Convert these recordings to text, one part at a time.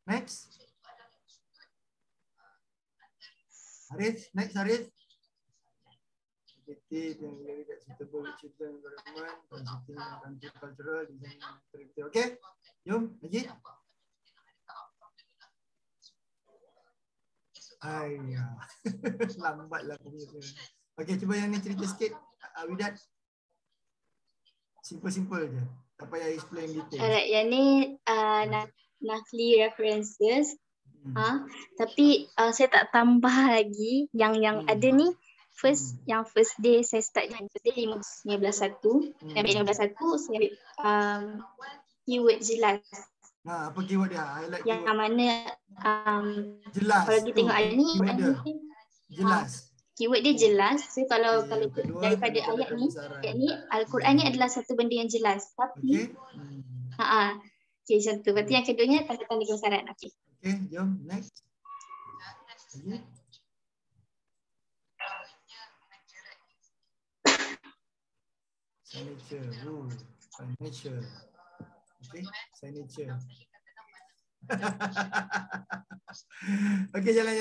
Next. Haris, next Haris. Activity yang very that suitable with children environment, consulting and cultural design activity. Okay, jom lagi. Ayah, lambatlah aku punya. Okay, cuba yang ni cerita sikit. Widat, simple-simple je. Tak payah explain detail. Alright, yang ni Nafli references. Tapi saya tak tambah lagi. Yang ada ni yang first day saya start dengan first day 15.1. Saya ambil 15.1, saya ambil keyword jelas. Apa keyword dia? Highlight yang keyword. mana jelas. Kalau kita tengok ayat ni, jelas. Keyword dia jelas. So kalau daripada ayat ni Al-Quran ni adalah satu benda yang jelas. Tapi okay, macam tu. Berarti yang keduanya tanda-tanda kebesaran. Okay, jom next. Signature. Signature. Okay, signature. Okay, jalan.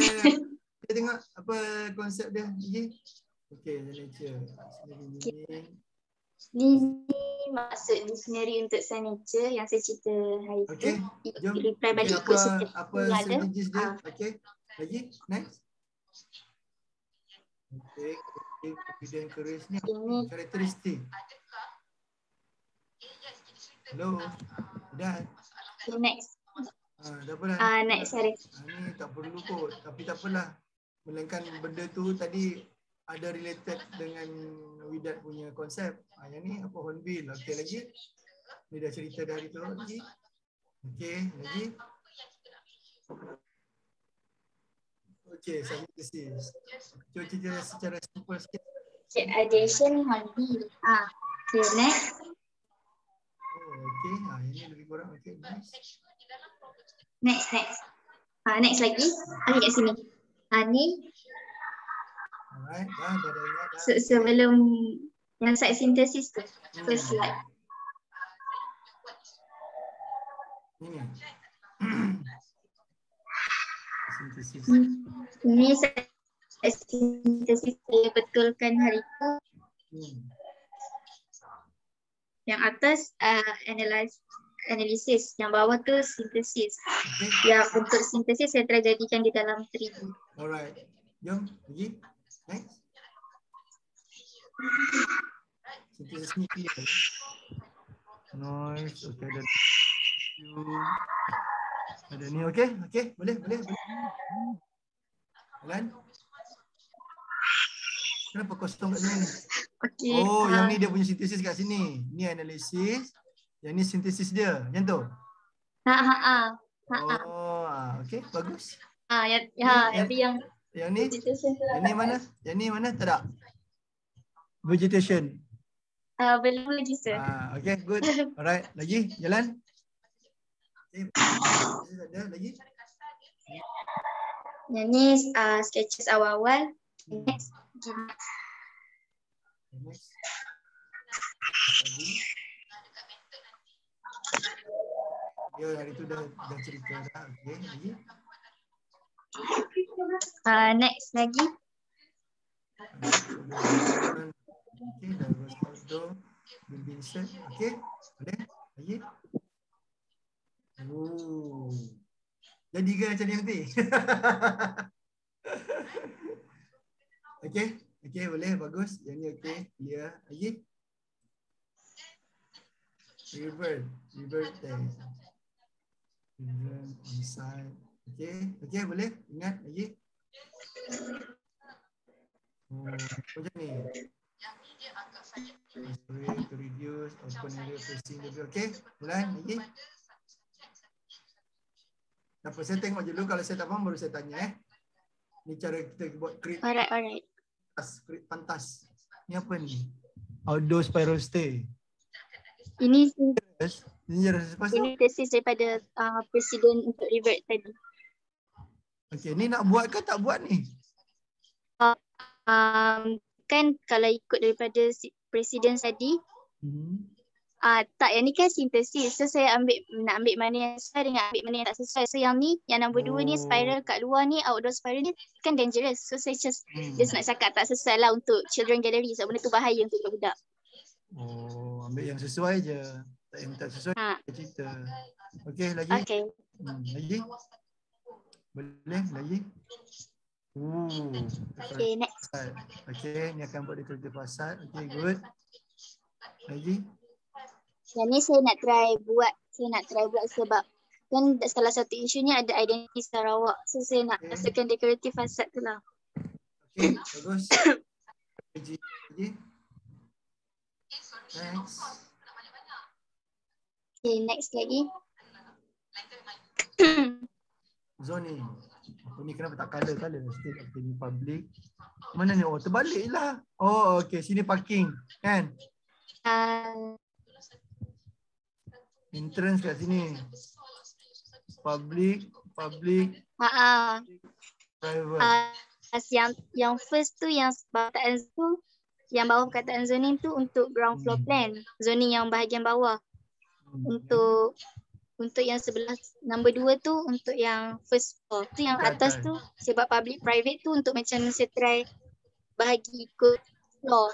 Kita tengok apa konsep dia. Okay, signature. Ni maksud dictionary untuk signature yang saya cerita hari tu. Okay, jom. Reply balik ikut apa strategis dia. Okay, lagi, next. Okay, confident courage ni karakteristik. Hello, dah. Okay, next. Dah apa dah? Next, sorry. Ni tak perlu kot, tapi tak apalah. Melainkan benda tu tadi ada related dengan Widat punya konsep. Yang ni apa hornbill. Okey, lagi. Ni dah cerita dari tu lagi. Okey, lagi. Okey, synthesis. Cuba cerita secara simple sikit. Okay, addition hornbill. Okay, next. Okey, ini lebih kurang okey. Next. Next lagi. Okay, kat sini. Ni. Alright, dah ingat dah. Sebelum yang side synthesis tu. First slide. Ini. Synthesis. Ini synthesis saya betulkan hari tu. Yang atas analisis, yang bawah tu sintesis. Yang untuk sintesis saya telah jadikan di dalam 3D. Alright, jom pergi. Next. Sintesis ni clear. Noise, okay, ada ni, okay, boleh. Jalan. Kenapa kosong kat sini ni? Okay. Yang ni dia punya sintesis kat sini. Ni analisis. Yang ni sintesis dia. Macam tu? Okay, bagus. Tapi yang ni mana? Yang ni mana? Tak ada. Vegetation. Belum lagi, sir. Okay, good. Alright, lagi jalan. Okay, ada lagi. Yang ni sketches awal-awal. Next. Dia hari tu dah cerita dah. Okay, lagi. Next lagi. Okay, dah Rosado, Vincent. Okay, boleh. Lagi. Jadi ke macam ni nanti? Okay, boleh, bagus. Yang ni okay, clear. Lagi. River test. Inside. Okay, boleh. Ingat lagi. Macam ni. To reduce open area facing lebih. Okay, mulai lagi. Tak apa, saya tengok dulu. Kalau saya tak faham baru saya tanya. Ni cara kita buat create. Alright. Create pantas. Ni apa ni? Outdoor spiral stay. Ini tesis daripada presiden untuk revert tadi. Okay, ni nak buat ke tak buat ni? Kan kalau ikut daripada presiden tadi, Tak, yang ni kan sintesis. So saya nak ambil mana yang sesuai dengan ambil mana yang tak sesuai. So yang ni, yang nombor 2 ni spiral kat luar ni, outdoor spiral ni kan dangerous. So saya just nak cakap tak sesuai lah untuk children gallery. So benda tu bahaya untuk budak-budak. Oh, ambil yang sesuai je. Yang tak sesuai cerita. Okey, lagi. Okay. Lagi? Boleh lagi? Okay, next. Okay, ni akan buat dekoratif fasad. Okay, good. Lagi? Yang ni saya nak try buat sebab kan salah satu isunya ada identiti Sarawak. So saya nak masukkan dekoratif fasad tu lah. Okay, bagus. Lagi? Next. Okay, next lagi. Zoning. Apa ni kenapa tak color? State of the public. Mana ni? Oh, terbalik lah. Oh, okay. Sini parking. Kan? Entrance kat sini. Public. Private. Yang first tu yang perkataan tu, yang bawah perkataan zoning tu untuk ground floor plan. Zoning yang bahagian bawah. Untuk yang sebelah number 2 tu untuk yang first floor. Tu yang atas tu sebab public private tu untuk macam saya try bahagi ikut floor.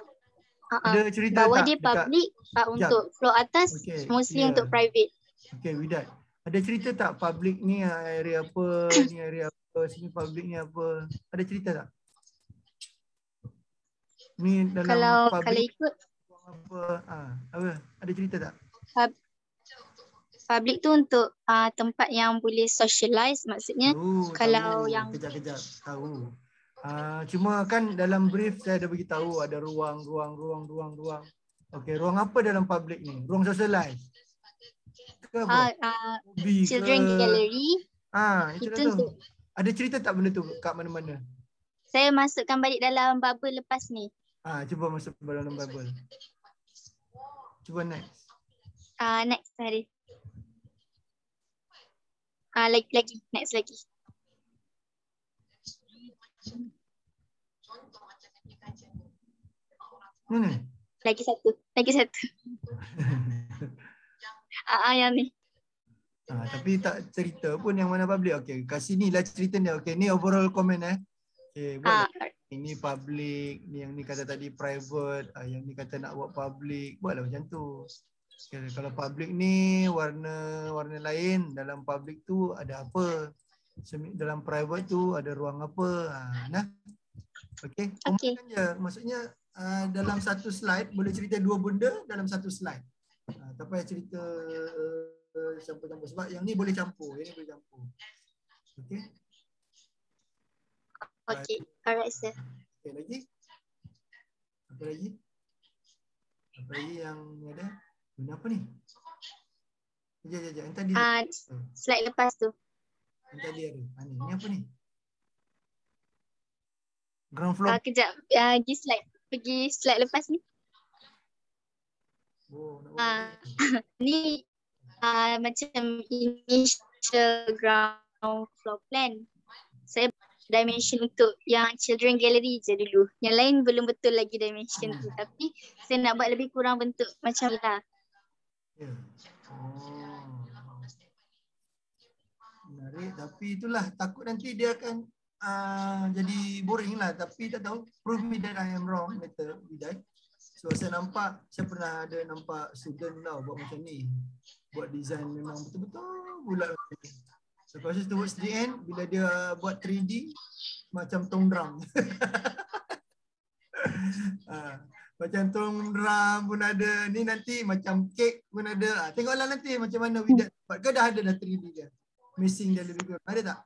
Ada cerita bawah tak dia public, untuk floor atas mostly untuk private. Okay, Widat. Ada cerita tak public ni area apa, ni area apa, sini public ni apa? Ada cerita tak? Ni dalam kalau ikut apa? Ada cerita tak? Public tu untuk tempat yang boleh socialize, maksudnya kalau tahu. yang Kejap tahu. Cuma kan dalam brief saya ada bagi tahu ada ruang. Okey, ruang apa dalam public ni? Ruang socialize. Children gallery. Itu tu. Ada cerita tak benda tu kat mana-mana? Saya masukkan balik dalam bubble lepas ni. Cuba masuk dalam bubble. Cuba next. Next hari. Lagi. Next lagi. Mana? Lagi satu. Yang ni. Tapi tak cerita pun yang mana public. Okey, kat sini lah cerita ni. Okey, ni overall comment Okey, buat ini public, ni yang ni kata tadi private, yang ni kata nak buat public, buatlah macam tu. Okay, kalau public ni warna lain, dalam public tu ada apa? Dalam private tu ada ruang apa? Okey, komen je. Maksudnya dalam satu slide boleh cerita dua benda dalam satu slide. Tak payah cerita campur-campur sebab yang ni boleh campur, yang ni boleh campur. Okey. Okey, alright sir. Okay, lagi? Apa lagi yang ni ada? Benda apa ni? Sekejap. Yang tadi. Slide lepas tu. Yang tadi ada. Ni apa ni? Ground floor. Kejap. Pergi slide lepas ni. Ni macam initial ground floor plan. Saya dimension untuk yang children gallery je dulu. Yang lain belum betul lagi dimension tu. Tapi saya nak buat lebih kurang bentuk macam ni lah. Menarik. Tapi itulah takut nanti dia akan jadi boring lah. Tapi tak tahu. Prove me that I am wrong later. So saya pernah ada nampak student tau buat macam ni. Buat design memang betul-betul bulat macam ni. Lepas tu towards the end, bila dia buat 3D, macam tong drum. Macam tong drum pun ada. Ni nanti macam kek pun ada. Tengoklah nanti macam mana Widat buat. Ke dah ada 3D dia? Missing dia lebih kurang. Ada tak?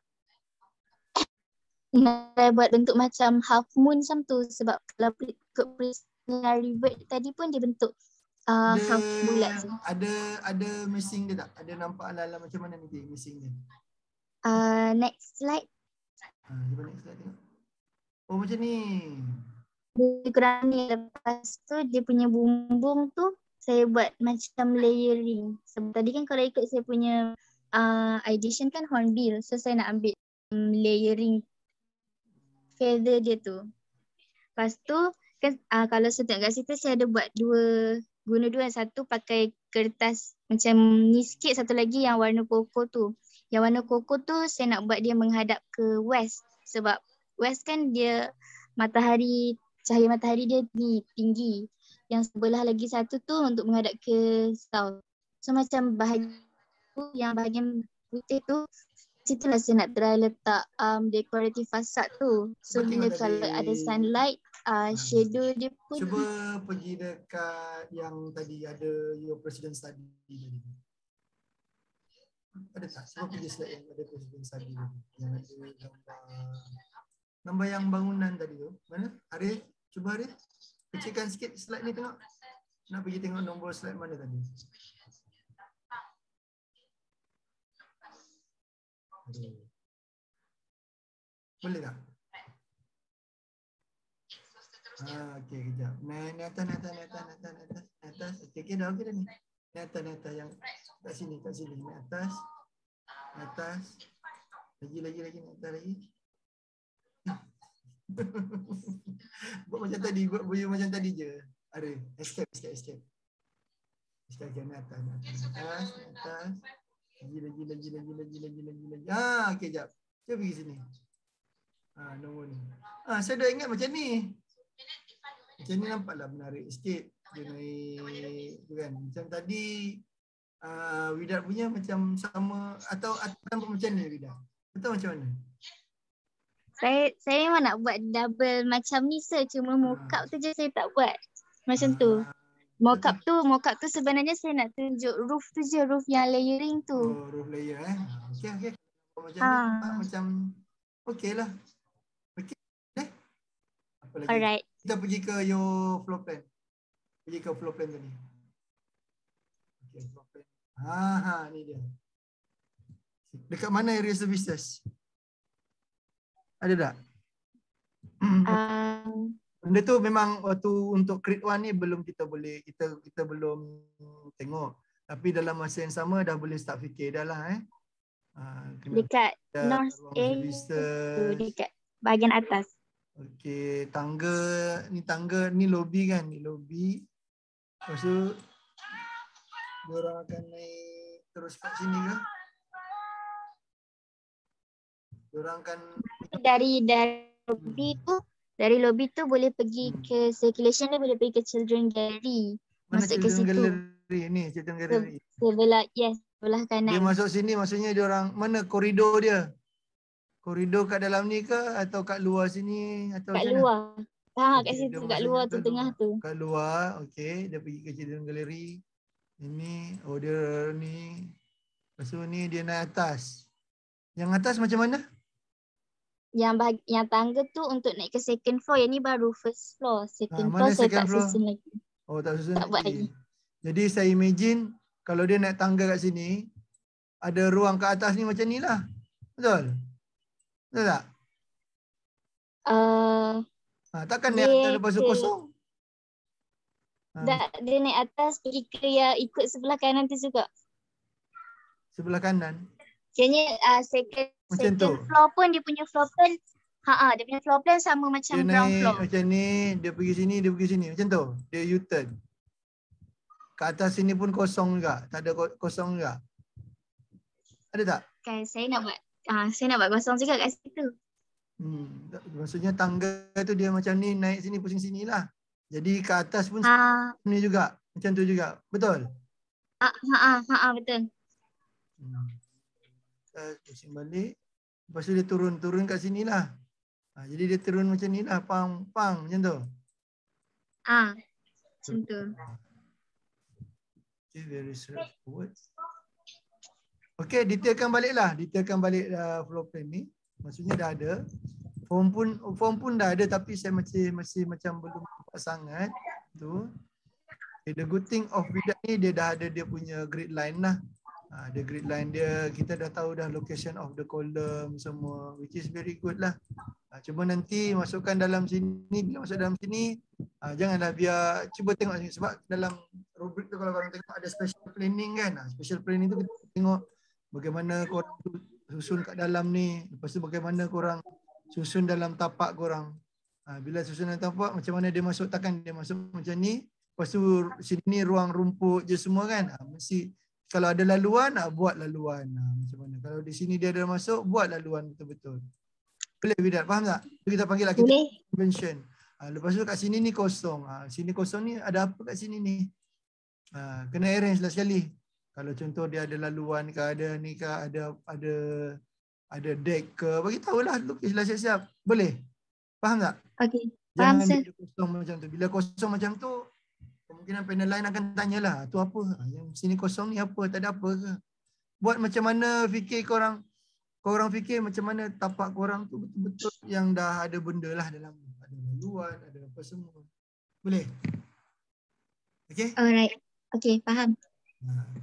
Saya buat bentuk macam half moon macam tu. Sebab kalau ikut Priscilla Revert tadi pun dia bentuk half bulat. Ada missing dia tak? Ada nampak ala-ala macam mana nanti missing dia? Next slide. Cuba next slide tengok. Oh macam ni. Lebih kurang ni. Lepas tu dia punya bumbung tu saya buat macam layering. Sebab tadi kan kalau ikut saya punya edition kan hornbill. So saya nak ambil layering feather dia tu. Lepas tu kan kalau saya tengok kat situ saya ada buat guna dua. Satu pakai kertas macam ni sikit, satu lagi yang warna koko tu. Yang warna koko tu saya nak buat dia menghadap ke west, sebab west kan dia cahaya matahari dia ni tinggi. Yang sebelah lagi satu tu untuk menghadap ke south. So macam bahagian putih tu, situlah saya nak try letak dekoratif fasad tu. So Cuba bila tengok kalau tadi. ada sunlight, shadow dia pun. Cuba pergi dekat yang tadi ada your president study tadi. Ada tak? Cuba pergi slide yang ada president study tadi. Yang ada gambar yang bangunan tadi tu. Mana? Arif, cuba Arif. Kecilkan sikit slide ni tengok. Nak pergi tengok nombor slide mana tadi. Boleh tak? Okey, kejap. Ni atas. Okey, dah okey dah ni. Ni atas yang kat sini. Ni atas. Lagi ni atas lagi. Buat macam tadi, buat buaya macam tadi je. Ada escape. Sekali ni atas. Lagi. Okey, jap. Cuba pergi sini. Nombor ni. Saya dah ingat macam ni. Macam ni nampaklah menarik sikit. Dia naik tu kan. Macam tadi Widat punya macam sama atau nampak macam ni Widat? Atau macam mana? Saya memang nak buat double macam ni sir, cuma mockup tu je saya tak buat. Macam tu. Mockup tu sebenarnya saya nak tunjuk roof tu je, roof yang layering tu. Oh, roof layer Okey. Macam ni nampak macam okey lah. Okey. Apa lagi? Alright. Kita pergi ke your floor plan. Pergi ke floor plan tadi. Okey, floor plan. Ni dia. Dekat mana area services? Ada tak? Benda tu memang waktu untuk grade 1 ni belum kita belum tengok. Tapi dalam masa yang sama dah boleh start fikir dah lah dekat North A dekat bahagian atas. Okey, tangga ni lobby kan? Ni lobby. Lepas tu diorang akan naik terus kat sini ke? Diorang akan dari lobby tu boleh pergi ke circulation, dia boleh pergi ke children gallery. Mana masuk children ke situ. Gallery ni, children gallery. Sebelah kanan. Dia masuk sini maksudnya diorang mana koridor dia? Koridor kat dalam ni ke atau kat luar sini atau kat macam luar. Okay, kat situ kat luar tu tengah tu. Kat luar, okey, dia pergi ke children gallery. Ini dia ni. Lepas tu ni dia naik atas. Yang atas macam mana? Yang tangga tu untuk naik ke second floor. Yang ni baru first floor. Second floor saya tak susun lagi. Oh, tak susun tak lagi. Jadi saya imagine kalau dia naik tangga kat sini, ada ruang kat atas ni macam ni lah. Betul? Betul tak? Takkan naik atas lepas tu kosong? Dia naik atas pergi ke yang ikut sebelah kanan tu juga. Sebelah kanan? Kayaknya second floor pun dia punya floor plan. Dia punya floor plan sama macam dia ground floor. Macam ni, dia pergi sini. Macam tu. Dia U-turn. Kat atas sini pun kosong juga. Tak ada kosong juga. Ada tak? Kan saya nak buat kosong juga kat situ. Maksudnya tangga tu dia macam ni, naik sini pusing sini lah. Jadi ke atas pun ni juga. Macam tu juga. Betul? Betul. Pusing balik. Lepas tu dia turun kat sini lah. Jadi dia turun macam ni lah. Pang. Macam tu. Macam tu. Okay, very straightforward. Okay, detailkan balik floor plan ni. Maksudnya dah ada. Form pun dah ada tapi saya masih macam belum nampak sangat. Tu. Okay, the good thing of Widat ni dia dah ada dia punya grid line lah. Ada grid line dia, kita dah tahu dah location of the column semua, which is very good lah. Cuba nanti masukkan dalam sini, bila masuk dalam sini, janganlah biar, cuba tengok sini sebab dalam rubrik tu kalau korang tengok ada special planning kan. Special planning tu kita tengok bagaimana korang susun kat dalam ni, lepas tu bagaimana korang susun dalam tapak korang. Bila susun dalam tapak, macam mana dia masuk, takkan dia masuk macam ni, Lepas tu sini ni ruang rumput je semua kan. Mesti kalau ada laluan, buat laluan. Macam mana? Kalau di sini dia ada masuk, buat laluan betul-betul. Boleh Widat, faham tak? Itu kita panggil lah, kita convention. Lepas tu kat sini ni kosong. Sini kosong ni ada apa kat sini ni? Kena arrange lah sekali. Kalau contoh dia ada laluan ke, ada ni ke, ada deck ke, bagi tahulah, lukislah siap-siap. Boleh? Faham tak? Okey. Faham, Jangan sir. bila kosong macam tu. Bila kosong macam tu, kemungkinan panel lain akan tanyalah, tu apa? Yang sini kosong ni apa? Tak ada apa ke? Buat macam mana fikir korang fikir macam mana tapak korang tu betul-betul yang dah ada benda lah dalam. Ada laluan, ada apa semua. Boleh? Okay? Alright. Okey, faham.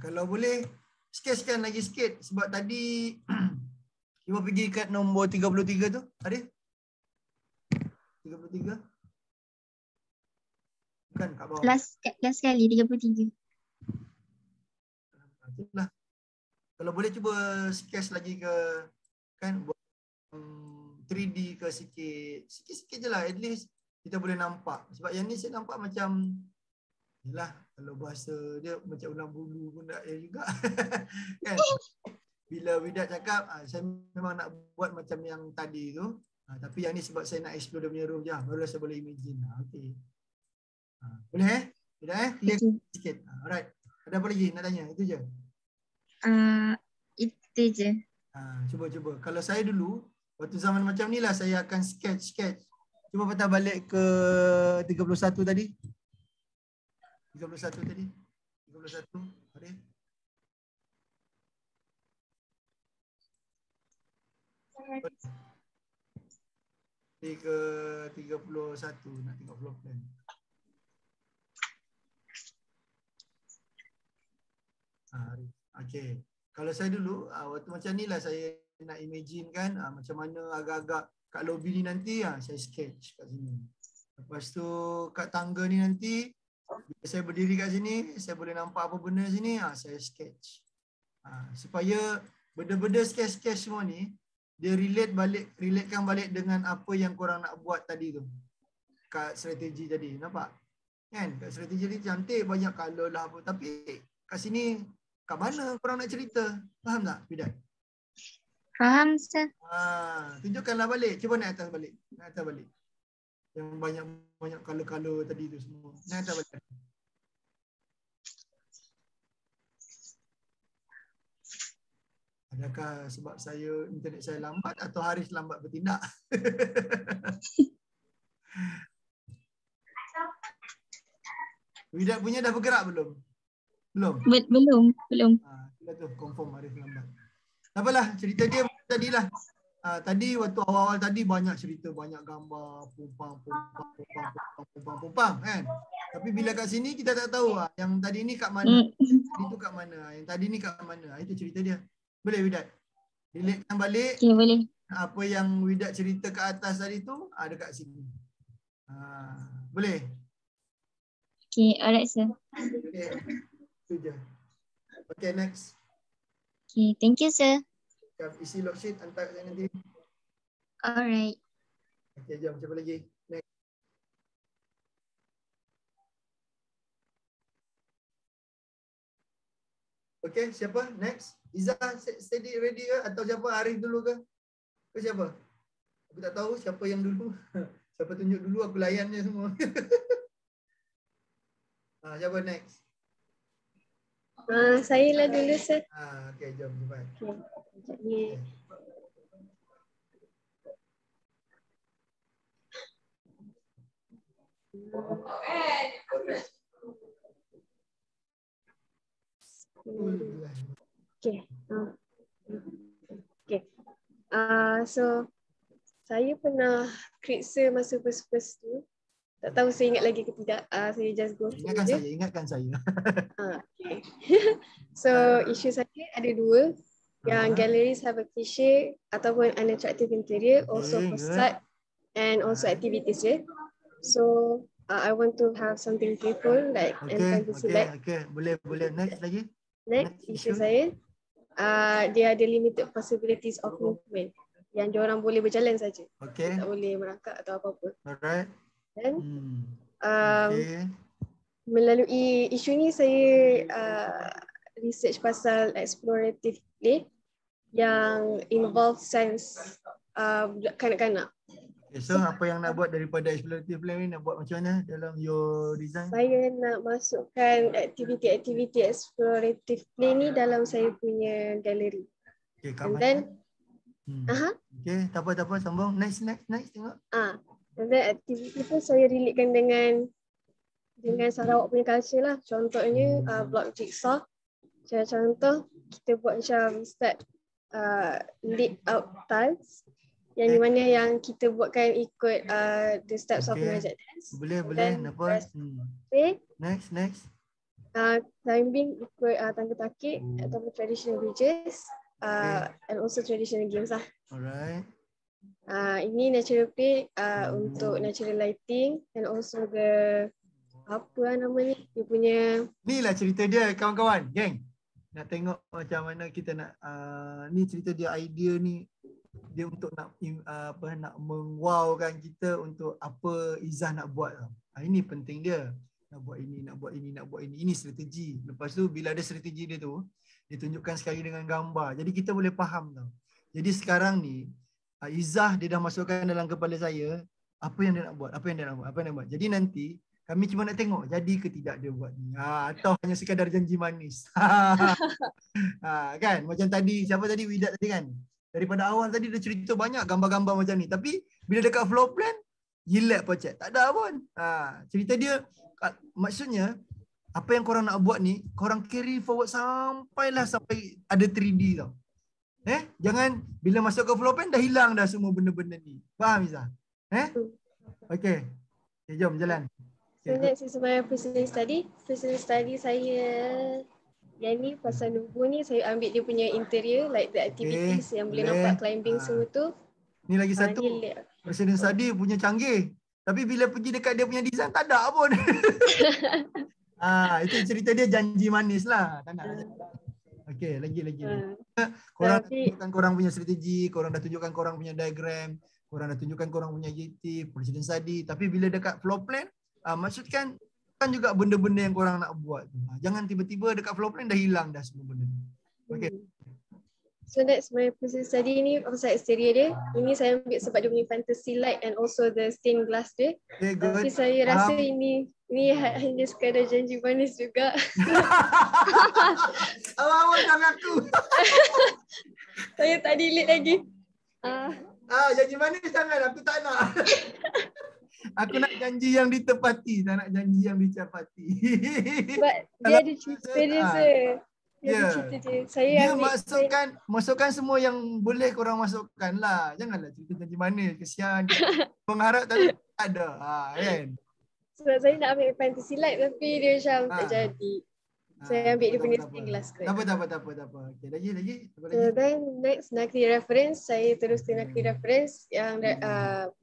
Kalau boleh, sketchkan lagi sikit. Sebab tadi cuba pergi kat nombor 33 tu. Ada? 33? Bukan kat bawah. Last kali 33. Itulah. Kalau boleh cuba sketch lagi ke, kan, buat 3D ke sikit. Sikit-sikit je lah. At least kita boleh nampak. Sebab yang ni saya nampak macam, yelah, kalau bahasa dia macam ulang bulu pun tak ya juga. Kan? Bila Widat cakap, saya memang nak buat macam yang tadi tu. Tapi yang ni sebab saya nak explore dia punya room je. Barulah saya boleh imagine. Okay. Boleh Widat clear sikit. Alright. Ada apa lagi nak tanya? Itu je. Itu je. Cuba. Kalau saya dulu, waktu zaman macam ni lah saya akan sketch. Cuba patah balik ke 31 tadi. 31 tadi. 31. Ada? Pergi ke 31. Nak tengok floor plan. Okay. Kalau saya dulu, waktu macam ni lah saya nak imagine kan macam mana agak-agak kat lobby ni nanti saya sketch kat sini. Lepas tu kat tangga ni nanti bila saya berdiri kat sini, saya boleh nampak apa benda sini, saya sketch. Supaya benda-benda sketch semua ni dia relatekan balik dengan apa yang korang nak buat tadi tu. Kat strategi tadi, nampak? Kan? Kat strategi tadi cantik, banyak color lah apa. Tapi kat sini, kat mana korang nak cerita? Faham tak, Widat? Faham, sir. Tunjukkanlah balik. Cuba naik atas balik. Naik atas balik. Yang banyak color-color tadi tu semua. Naik atas balik. Adakah sebab internet saya lambat atau Haris lambat bertindak? Widat punya dah bergerak belum? Belum? Belum. Itulah tu, confirm Haris lambat. Tak apalah, cerita dia tadilah. Tadi waktu awal-awal tadi banyak cerita, banyak gambar, pumpang kan. Tapi bila kat sini kita tak tahu yang tadi ni kat mana, tadi tu kat mana, yang tadi ni kat mana. Itu cerita dia. Boleh Widat? Relatekan balik. Okay, boleh. Apa yang Widat cerita kat atas tadi tu ada kat sini. Boleh? Okay, alright, sir. Okay. Itu je. Okay, next. Okay, thank you, sir. Isi log sheet, hantar kat saya nanti. Alright. Okay, jom. Siapa lagi? Next. Okay, siapa? Next. Izzah steady ready ke? Atau siapa? Arif dulu ke? Ke siapa? Aku tak tahu siapa yang dulu. Siapa tunjuk dulu, aku layannya semua. Siapa next? Saya lah dulu, sir. Okay, jom. Cepat. Okay. Okay. So saya pernah create masa first tu. Tak tahu saya ingat lagi ke tidak. Saya just go through je. Ingatkan saya. Okay. So isu saya ada dua. Yang galleries have a cliche ataupun unattractive interior, also facade and also activities. So I want to have something playful like and fantasy like. Okay. Boleh. Next lagi. Next isu saya, dia ada limited possibilities of movement. Yang diorang boleh berjalan saja. Tak boleh merangkak atau apa-apa. Alright. Then melalui isu ni saya research pasal explorative play yang involve science kanak-kanak. Okay, so apa yang nak buat daripada explorative play ni, nak buat macam mana dalam your design? Saya nak masukkan aktiviti-aktiviti explorative play ni dalam saya punya galeri. Okay, kat And mana? then Okay, tak apa, sambung. Next, tengok. And then aktiviti tu saya relatekan dengan Sarawak punya culture lah. Contohnya block jigsaw. Contoh kita buat macam start laid out tiles yang di mana yang kita buatkan ikut the steps of Munajat dance. Boleh, nampak. Next. Climbing ikut tangga takik ataupun traditional bridges and also traditional games lah. Alright. Ini natural play untuk natural lighting and also the apa namanya dia punya. Ni lah cerita dia kawan-kawan, geng. Nak tengok macam mana kita nak ni cerita dia, idea ni dia untuk nak nak mengwowkan kita untuk apa Izzah nak buat tau. Ini penting dia. Nak buat ini. Ini strategi. Lepas tu bila ada strategi dia tu, dia tunjukkan sekali dengan gambar. Jadi kita boleh faham tau. Jadi sekarang ni Izzah dia dah masukkan dalam kepala saya apa yang dia nak buat, apa yang dia nak buat. Jadi nanti kami cuma nak tengok jadi ke tidak dia buat ni. Atau hanya sekadar janji manis. Kan? Macam tadi, siapa tadi? Widat tadi kan? Daripada awal tadi dia cerita banyak gambar-gambar macam ni. Tapi bila dekat floor plan, gila projek. Tak ada pun. Cerita dia, maksudnya, apa yang korang nak buat ni, korang carry forward sampai ada 3D tau. Jangan bila masuk ke floor plan dah hilang dah semua benda-benda ni. Faham Izzah? Okay, jom jalan. So next is my personal study. Personal study saya yang ni pasal Nubu ni saya ambil dia punya interior like the activities yang boleh nampak climbing semua tu. Ni lagi satu. Personal study punya canggih. Tapi bila pergi dekat dia punya design tak ada pun. Itu cerita dia janji manis lah. Tak nak. Okay, lagi. Korang tunjukkan korang punya strategi, korang dah tunjukkan korang punya diagram, korang dah tunjukkan korang punya objektif, presiden study. Tapi bila dekat floor plan, maksudkan kan juga benda-benda yang korang nak buat. Jangan tiba-tiba dekat floor plan dah hilang dah semua benda. Okay. So that's my present study ni pasal exterior dia. Ini saya ambil sebab dia punya fantasy light and also the stained glass dia. Okay, good. Tapi saya rasa ini hanya sekadar janji manis juga. Awal-awal jangan aku. Saya tak delete lagi. Janji manis jangan, aku tak nak. Aku nak janji yang ditepati, tak nak janji yang dicapati. Sebab dia ada cerita dia je. Saya masukkan semua yang boleh korang masukkan lah. Janganlah cerita janji manis, kesian. Mengharap tapi tak ada. Kan? Sebab saya nak ambil fantasy light tapi dia macam tak jadi. Saya ambil dia punya stained glass. Tak apa. Okay, lagi. So then next Nakli reference, saya teruskan Nakli reference yang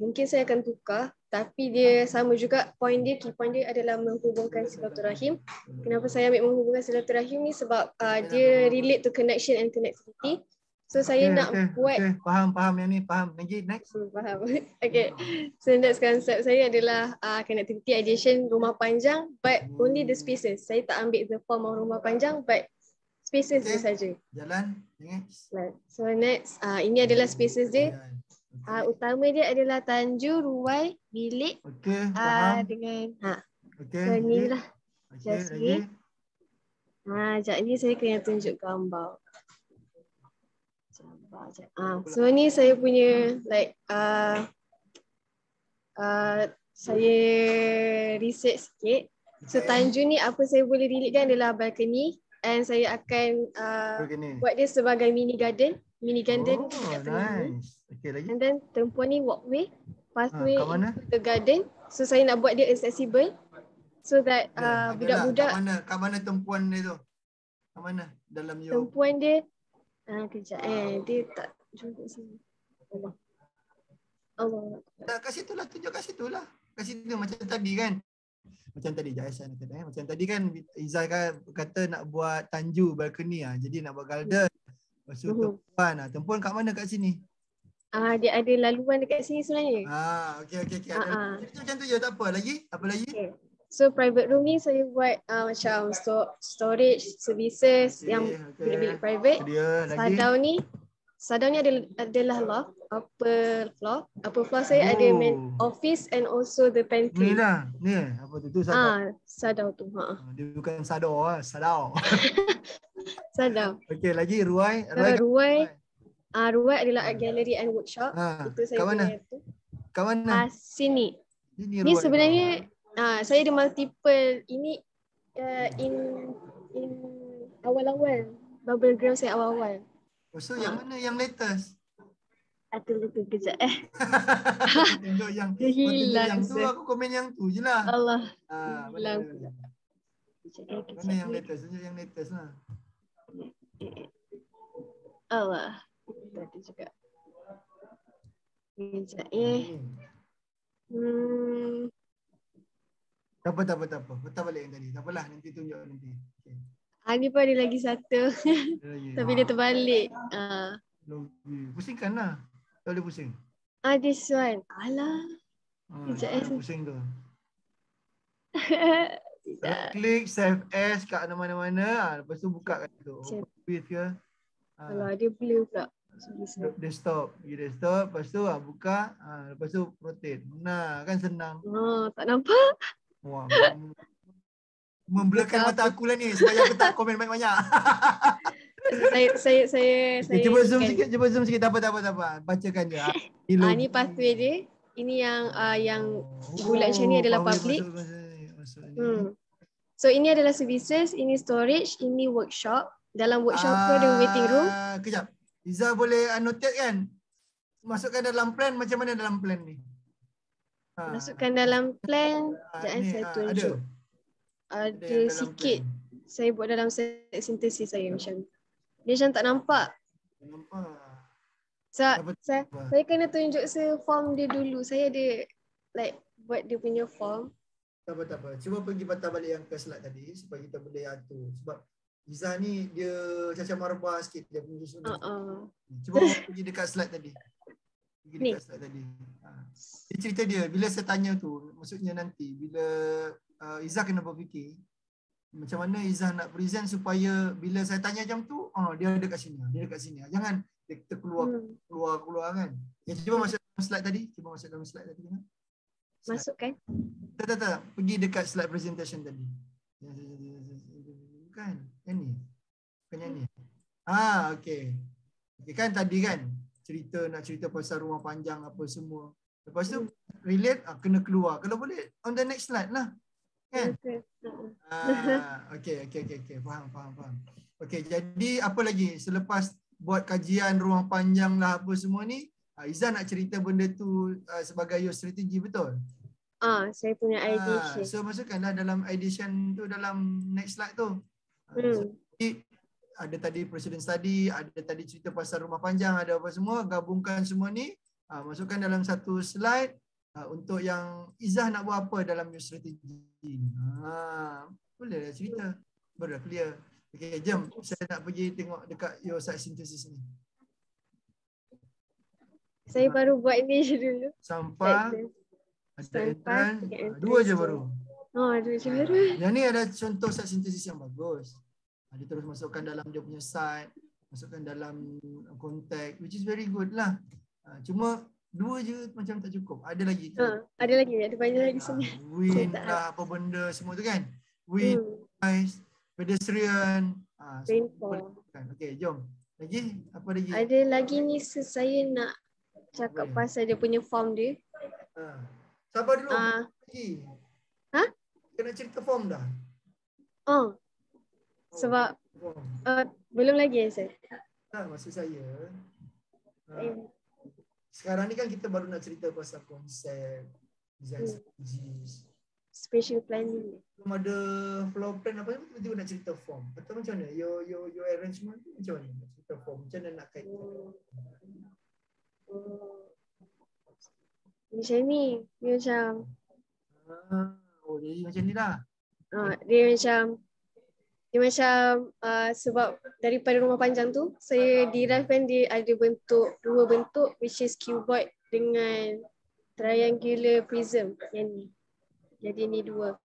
mungkin saya akan tukar tapi dia sama juga key point dia adalah menghubungkan silaturahim. Kenapa saya ambil menghubungkan silaturahim ni sebab dia relate to connection and connectivity. So saya nak buat faham yang ni, faham. Lagi next. Faham. Okay. So next concept saya adalah connectivity addition rumah panjang but only the spaces. Saya tak ambil the form of rumah panjang but spaces dia saja. Jalan. Next. So next ini adalah spaces dia. Utama dia adalah tanjur, ruai, bilik. Okay, faham. Dengan okay. So inilah. Just ni. Sekejap ni saya kena tunjuk gambar. So ni saya punya like saya research sikit. So tanjung ni apa saya boleh relatekan adalah balcony and saya akan buat dia sebagai mini garden. Oh, nice. Okay, lagi. And then tempuan ni walkway, pathway into the garden. So saya nak buat dia accessible so that budak-budak. Kat mana tempuan dia tu? Kat mana? Dalam tempuan dia kejap dia tak jumpa sini. Allah. Kat situ lah, tunjuk kat situ lah. Kat situ macam tadi kan. Macam tadi macam tadi kan Izzah kata nak buat tanjung balcony jadi nak buat garden. Lepas tu tempuan kat mana kat sini? Dia ada laluan dekat sini sebenarnya. Okey. Macam tu je, tak apa lagi? Apa lagi? So private room ni saya buat macam storage services yang bilik-bilik private. Sadau ni adalah loft, upper floor saya ada main office and also the pantry. Ni lah, ni apa tu sadau. Sadau tu. Dia bukan sadau sadau. Sadau. Okey, lagi ruai. Ruai adalah gallery and workshop. Itu saya punya tu. Kat mana? Sini. Ni sebenarnya saya ada multiple ini in awal-awal bubble ground saya awal-awal. So yang mana yang latest? Lupa kejap Tunjuk yang hilang tu, aku komen yang tu je lah. Allah. Hilang pula. Mana yang latest? Tunjuk yang latest lah. Allah. Tadi juga. Kejap Tak apa. Putar balik yang tadi. Tak apalah, nanti tunjuk nanti. Okay. Ni pun ada lagi satu. Tapi dia terbalik. Pusingkan lah. Tak boleh pusing. This one. Alah. Pusing tu. Klik save as kat mana-mana. Lepas tu buka kat tu. With ke. Alah, dia blur pula. Desktop. Pergi desktop. Lepas tu buka. Lepas tu rotate. Nah, kan senang. Tak nampak. Wah, membelakang mata aku lah ni supaya aku tak komen banyak-banyak. Saya cuba zoom sikit. Tak apa. Bacakan je. Ni pathway dia. Ini yang bulat macam ni adalah public. So ini adalah services, ini storage, ini workshop. Dalam workshop tu ada waiting room. Kejap. Izzah boleh annotate kan? Masukkan dalam plan, macam mana dalam plan ni? Masukkan dalam plan. Sekejap saya tunjuk. Ada sikit. Saya buat dalam sintesis saya macam ni. Dia macam tak nampak. Saya kena tunjuk form dia dulu. Saya ada buat dia punya form. Tak apa. Cuba pergi patah balik yang ke slide tadi supaya kita boleh atur. Sebab Izzah ni dia macam marbah sikit dia punya susunan. Cuba pergi dekat slide tadi. Dia cerita dia bila saya tanya tu, maksudnya nanti bila Izzah kena berfikir macam mana Izzah nak present supaya bila saya tanya macam tu, dia ada kat sini, jangan dia keluar kan. Cuba masuk dalam slide tadi, kan? Masukkan. Tak. Pergi dekat slide presentation tadi. Bukan, yang ni. Bukan yang ni. Okey. Okey kan tadi kan nak cerita pasal rumah panjang apa semua. Lepas tu relate kena keluar. Kalau boleh on the next slide lah. Kan? Okey. Faham. Okey, jadi apa lagi selepas buat kajian ruang panjang lah apa semua ni, Izzah nak cerita benda tu sebagai your strategi, betul? Saya punya ideation. So masukkanlah dalam ideation tu dalam next slide tu. Jadi ada tadi presiden study, ada tadi cerita pasal rumah panjang, ada apa semua, gabungkan semua ni, masukkan dalam satu slide untuk yang Izzah nak buat apa dalam your strategi. Boleh lah cerita. Baru dah clear. Okay, jom saya nak pergi tengok dekat your site synthesis ni. Saya baru buat ni dulu. Sampai ada entrance, dua je baru. Dua je baru. Yang ni ada contoh site synthesis yang bagus. Dia terus masukkan dalam dia punya site, masukkan dalam contact, which is very good lah. Cuma dua je macam tak cukup. Ada lagi. Ada banyak lagi sini. Wind lah, apa benda semua tu kan. Wind, ice, pedestrian. Rainfall. Okay, jom. Lagi? Apa lagi? Ada lagi ni saya nak cakap pasal dia punya form dia. Sabar dulu. Lagi. Kena cerita form dah. Sebab belum lagi saya. Maksud saya sekarang ni kan kita baru nak cerita pasal konsep, design strategies, spatial planning. Belum ada floor plan apa tiba-tiba nak cerita form. Atau macam mana? Your arrangement tu macam mana? Nak cerita form. Macam mana nak kaitkan? Macam ni. Dia macam jadi macam ni lah. Dia macam sebab daripada rumah panjang tu saya derivekan dia ada dua bentuk which is cuboid dengan triangular prism yang ni. Jadi ni dua.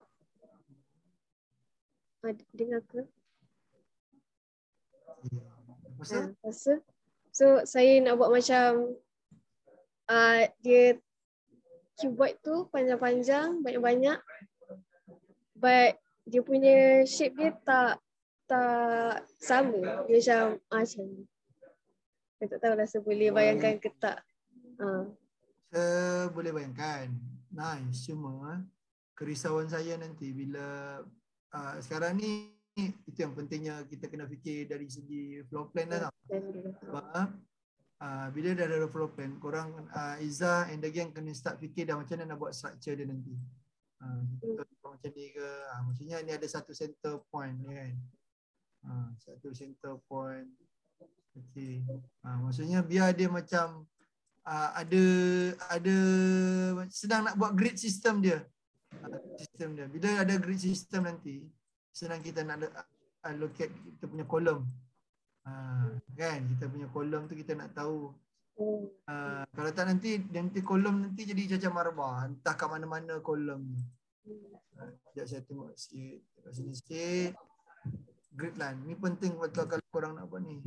Dengar ke? Pasal? Pasal. So saya nak buat macam dia cuboid tu panjang-panjang, banyak-banyak. But dia punya shape dia tak sama. Dia macam ni. Saya tak tahu rasa boleh bayangkan ke tak. Saya boleh bayangkan. Nice. Cuma kerisauan saya nanti bila sekarang ni itu yang pentingnya kita kena fikir dari segi floor plan lah. Sebab bila dah ada floor plan, korang Izzah and the gang kena start fikir dah macam mana nak buat structure dia nanti. Macam ni ke, maksudnya ni ada satu center point ni kan. Satu center point. Okay. Maksudnya biar dia macam ada senang nak buat grid system dia. Bila ada grid system nanti senang kita nak allocate kita punya kolom. Kan kita punya kolom tu kita nak tahu. Kalau tak nanti kolom nanti jadi cacat marbah, entah kat mana-mana kolom ni. Sekejap saya tengok sikit kat sini sikit. Grid line ni penting betul kalau korang nak buat ni.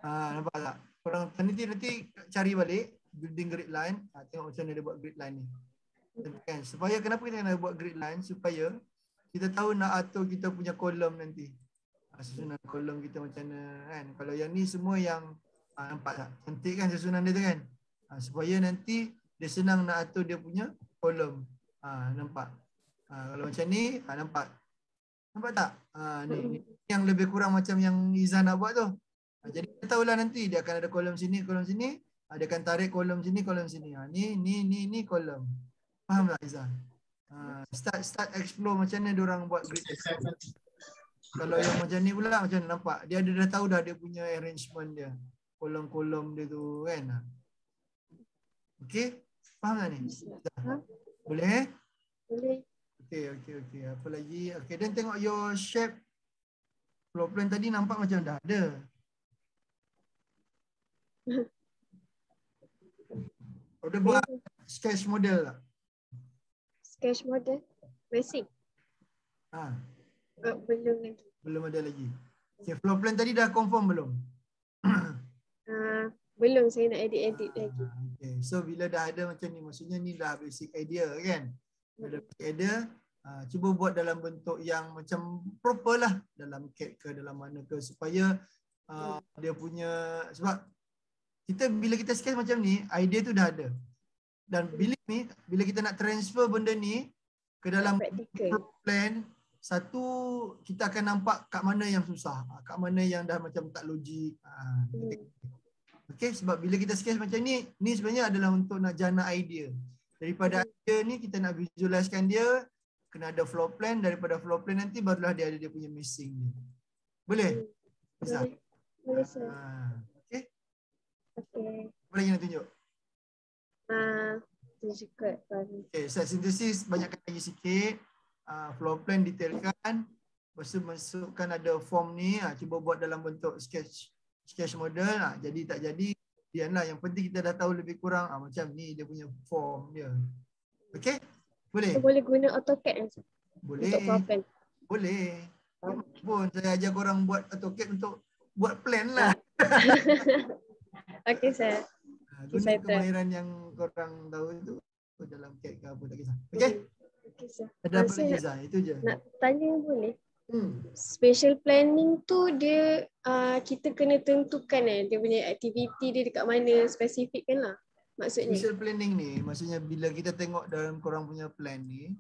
Nampak tak? Korang nanti cari balik building grid line, tengok macam mana dia buat grid line ni. Kan? Supaya kenapa kita nak buat grid line? Supaya kita tahu nak atur kita punya kolom nanti. Susunan kolom kita macam mana kan. Kalau yang ni semua yang nampak tak? Cantik kan susunan dia tu kan? Supaya nanti dia senang nak atur dia punya kolom. Nampak? Kalau macam ni, nampak? Nampak tak? Ni yang lebih kurang macam yang Izzah nak buat tu. Jadi kita tahulah nanti dia akan ada kolom sini, dia akan tarik kolom sini, kolom sini. Ni kolom. Faham tak Izzah? Start explore macam mana diorang buat grid. Kalau yang macam ni pula macam mana nampak? Dia ada dah tahu dah dia punya arrangement dia. Kolom-kolom dia tu kan. Okey? Faham tak ni? Boleh? Boleh. Okey. Apa lagi? Okey, dan tengok your shape. Floor plan tadi nampak macam dah ada. Udah buat sketch model tak? Sketch model? Basic? Belum lagi. Belum ada lagi. Okay, floor plan tadi dah confirm belum? Belum, saya nak edit lagi. Okay. So bila dah ada macam ni, maksudnya ni dah basic idea kan? Ada basic idea, cuba buat dalam bentuk yang macam proper lah. Dalam CAD ke, dalam mana ke, supaya dia punya, sebab bila kita sketch macam ni, idea tu dah ada. Dan bila kita nak transfer benda ni ke dalam plan, satu kita akan nampak kat mana yang susah, kat mana yang dah macam tak logik. Okay, sebab bila kita sketch macam ni sebenarnya adalah untuk nak jana idea. Daripada idea ni kita nak visualisekan dia, kena ada floor plan, daripada floor plan nanti barulah dia ada dia punya missing ni. Boleh? Bisa? Boleh sir. Okay? Okay. Apa lagi nak tunjuk? Tunjuk kat okay, set synthesis banyakkan lagi sikit. Floor plan detailkan. Lepas tu masukkan ada form ni. Cuba buat dalam bentuk sketch model. Jadi tak jadi, kemudian lah. Yang penting kita dah tahu lebih kurang macam ni dia punya form dia. Okay? Boleh? Boleh guna AutoCAD? Boleh. Untuk floor plan? Boleh. Pun saya ajar korang buat AutoCAD untuk buat plan lah. Okay, sir. Guna kemahiran yang korang tahu itu dalam CAD ke apa, tak kisah. Okay? Okay, sir. Ada apa lagi, Zah? Itu je. Nak tanya boleh? Spatial planning tu dia kita kena tentukan dia punya aktiviti dia dekat mana, spesifik kan lah maksudnya. Spatial planning ni maksudnya bila kita tengok dalam korang punya plan ni,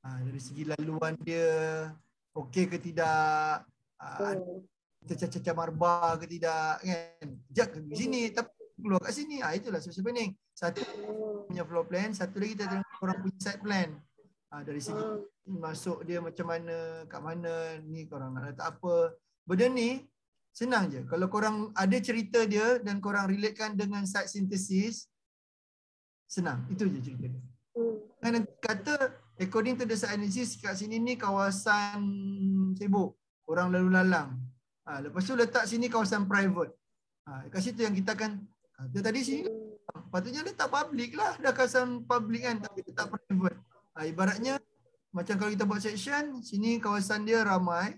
dari segi laluan dia okey ke tidak, cacat marbah ke tidak kan, sekejap ke sini tapi keluar kat sini, itulah spatial planning. Satu punya floor plan, satu lagi kita tengok korang punya site plan. Dari segi masuk dia macam mana, kat mana, ni korang nak letak apa. Benda ni senang je. Kalau korang ada cerita dia dan korang relatekan dengan site synthesis, senang. Itu je cerita dia. Dan nanti kata, according to the site analysis, kat sini ni kawasan sibuk, orang lalu lalang. Lepas tu letak sini kawasan private. Kat situ yang kita akan kata tadi sini patutnya dia tak public lah. Dah kawasan public kan, tapi dia tak private. Ibaratnya macam kalau kita buat section, sini kawasan dia ramai.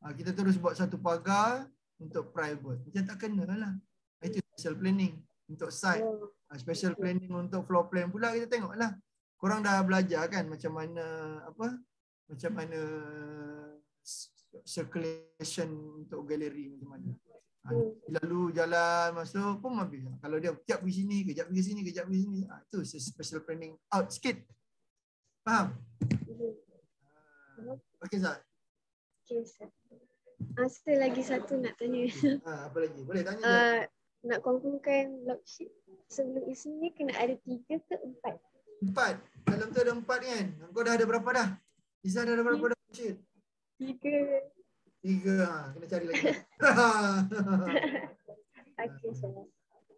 Kita terus buat satu pagar untuk private. Macam tak kena lah. Itu special planning untuk site. Special planning untuk floor plan pula kita tengok lah. Korang dah belajar kan macam mana macam mana circulation untuk galeri macam mana. Lalu jalan masuk pun habis. Kalau dia kejap pergi sini, kejap pergi sini, kejap pergi sini, itu special planning out sikit. Faham? Okey Zat. Okay, Ustaz. Ada lagi satu nak tanya. Apa lagi? Boleh tanya je. Nak confirmkan log sheet sebelum isinya kena ada 3 ke 4? 4. Dalam tu ada 4 kan? Kau dah ada berapa dah? Izzah dah ada berapa dah sheet? 3. 3. Kena cari lagi. Okay, sir.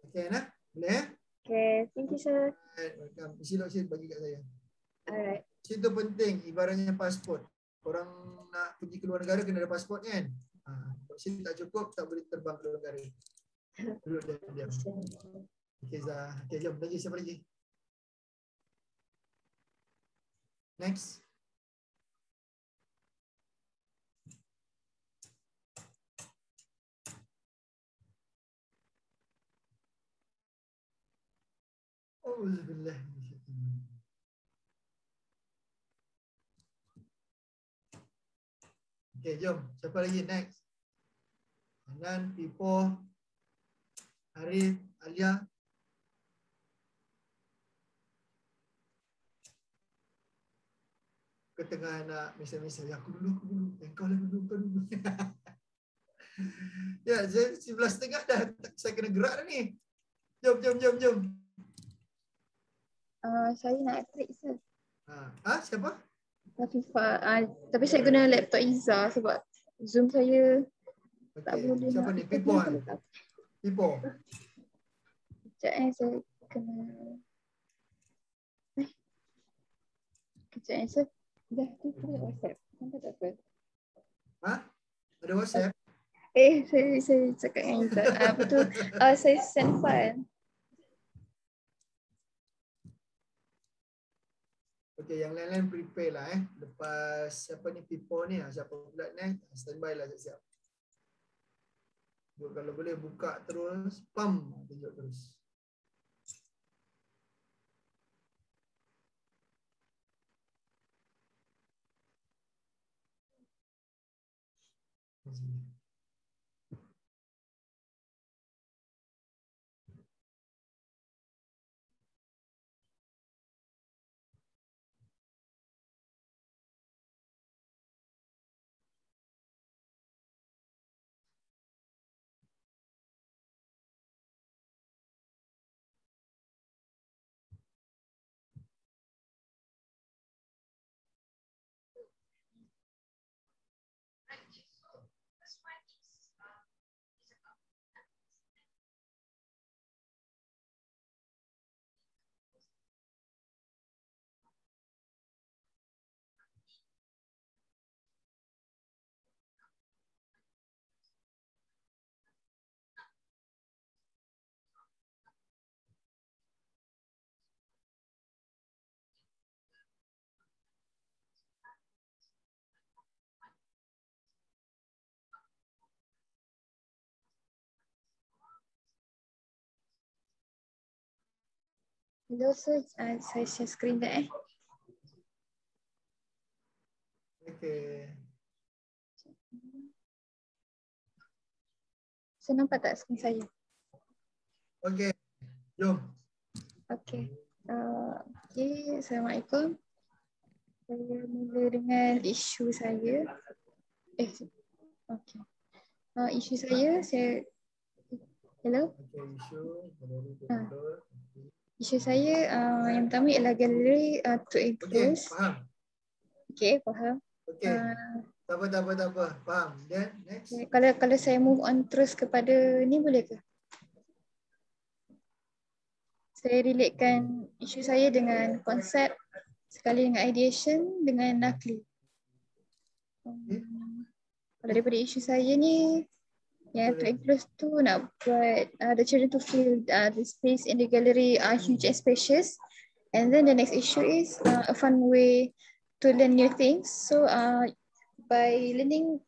Okay, nah? Boleh? Okay, thank you, sir. Welcome. Isi log sheet bagi kat saya. Alright. Sheet tu penting. Ibaratnya pasport. Korang nak pergi ke luar negara kena ada pasport kan? Log sheet tak cukup, tak boleh terbang ke luar negara. Duduk diam. Okay, Zah. Okay, jom. Lagi, siapa lagi? Next. Auzubillah. Okay, jom. Siapa lagi? Next. Hanan, Pipo, Arif, Alia. Ke tengah nak misal-misal. Aku dulu. Kau lah dulu. Ya, 11.30 dah. Saya kena gerak dah ni. Jom. Saya nak trik, sir. Siapa? Afifah. Tapi saya guna laptop Izzah sebab Zoom saya tak Okay. boleh. Siapa nak ni? Pipo kan? Pipo. Sekejap saya kena. Kejap sir. Dah tu WhatsApp. Nampak tak apa? Ada WhatsApp? Saya cakap dengan Izzah. Apa tu? Saya send file. Okay, yang lain-lain prepare lah Lepas siapa ni Pipo ni, siapa pula ni, standby lah siap-siap. Kalau boleh buka terus, tunjuk terus. Hello, sir. Saya share screen dah. Okay. Saya nampak tak screen saya? Okay. Jom. Okay. Okay. Assalamualaikum. Saya mula dengan isu saya. Okay. Isu saya, hello? Okay, Isu saya yang pertama ialah galeri to okay, enclose. faham. Okay, faham. Okay. Tak apa. Faham. Then next. Okay. Kalau saya move on terus kepada ni boleh ke? Saya relatekan isu saya dengan konsep sekali dengan ideation dengan nakli. Kalau daripada isu saya ni Yeah, to enclose tu nak buat the children to feel the space in the gallery are huge and spacious. And then the next issue is a fun way to learn new things. So by learning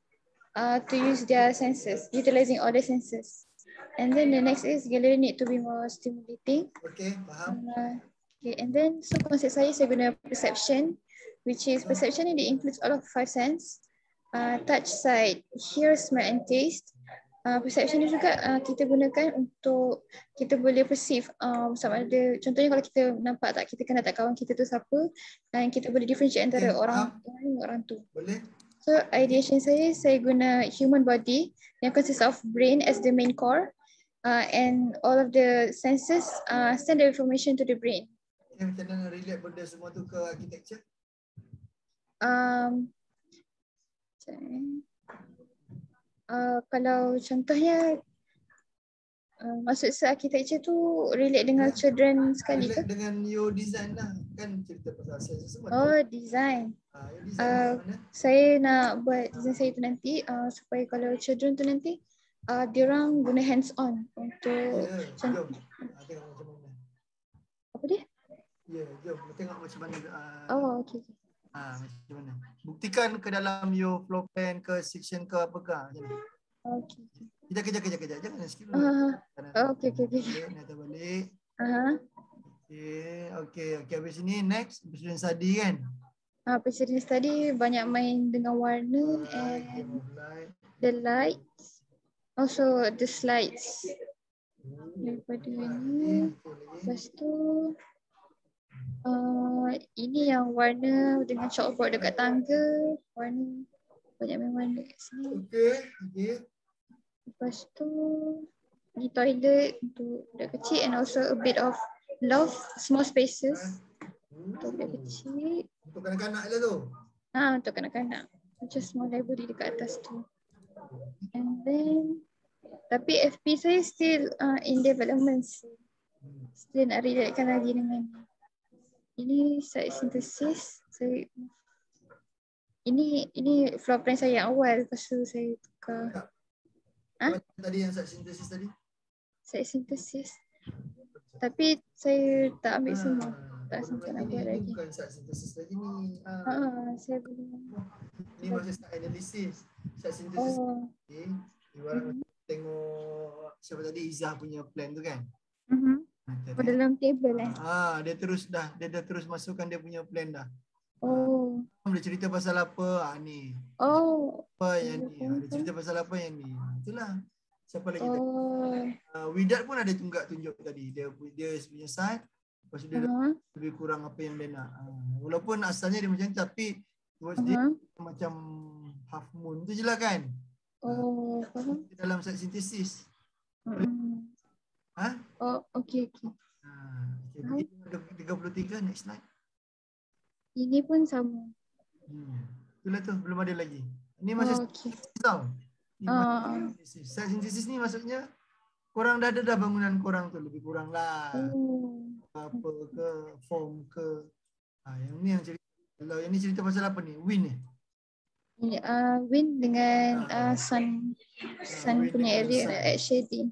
to use their senses, utilizing all their senses. And then the next is gallery need to be more stimulating. Okay, faham. Okay, and then so konsep saya guna perception, which is perception ini includes all of 5 sense. Touch, sight, hear, smell and taste. Perception ni juga kita gunakan untuk kita boleh perceive sama ada, contohnya kalau kita nampak tak, kita kenal tak kawan kita tu siapa, dan kita boleh differentiate antara orang lain dengan orang tu. Boleh. So ideation saya guna human body yang consists of brain as the main core, and all of the senses send the information to the brain. Okay, macam mana relate benda semua tu ke architecture? Kalau contohnya maksud saya architecture tu relate dengan children sekali ke? Relate dengan your design lah. Kan cerita pasal sense semua. Oh, design. Your design saya nak buat design saya tu nanti supaya kalau children tu nanti diorang guna hands on untuk jom. Tengok macam mana. Apa dia? Ya, jom tengok macam mana. Okay. Macam mana. Buktikan ke dalam your floor plan ke section ke apakah. Okay. Kita kejap. Jangan skip dulu. Okay. Nak balik. Okay. Habis ni next presiden study kan? Presiden study banyak main dengan warna and the lights, also the slides. Daripada ini, lepas tu ini yang warna dengan chalkboard dekat tangga, warna banyak main warna kat sini. Okay. Lepas tu ni toilet untuk budak kecil and also a bit of loft, small spaces untuk budak kecil. Untuk kanak-kanak lah tu? Untuk kanak-kanak. Macam small library dekat atas tu. And then tapi FP saya still in development. Still nak relatekan lagi dengan ini site synthesis. Ini floor plan saya yang awal, lepas tu saya tukar. Tadi yang site synthesis tadi? Site synthesis. Tapi saya tak ambil semua. Tak sempat nak buat lagi. Ini bukan site synthesis lagi ni. Saya belum. Ini macam site analysis. Site synthesis. Ibarat tengok siapa tadi Izzah punya plan tu kan? Dalam table Dia dah terus masukkan dia punya plan dah. Dia cerita pasal apa? Ni. Apa yang ni? Dia cerita pasal apa yang ni? Itulah. Siapa lagi tadi? Widat pun ada tunjuk tadi. Dia punya side. Lepas tu dia lebih kurang apa yang dia nak. Walaupun asalnya dia macam tapi dia macam half moon tu je lah kan? Dalam site synthesis. Okay. Okay. 33 next slide. Ini pun sama. Itulah tu, belum ada lagi. Ini masih tau. Site synthesis ni maksudnya korang dah ada bangunan korang tu lebih kurang lah. Apa ke, form ke. Yang ni yang cerita. Kalau yang ni cerita pasal apa ni? Wind ni? Wind dengan sun punya area at shading.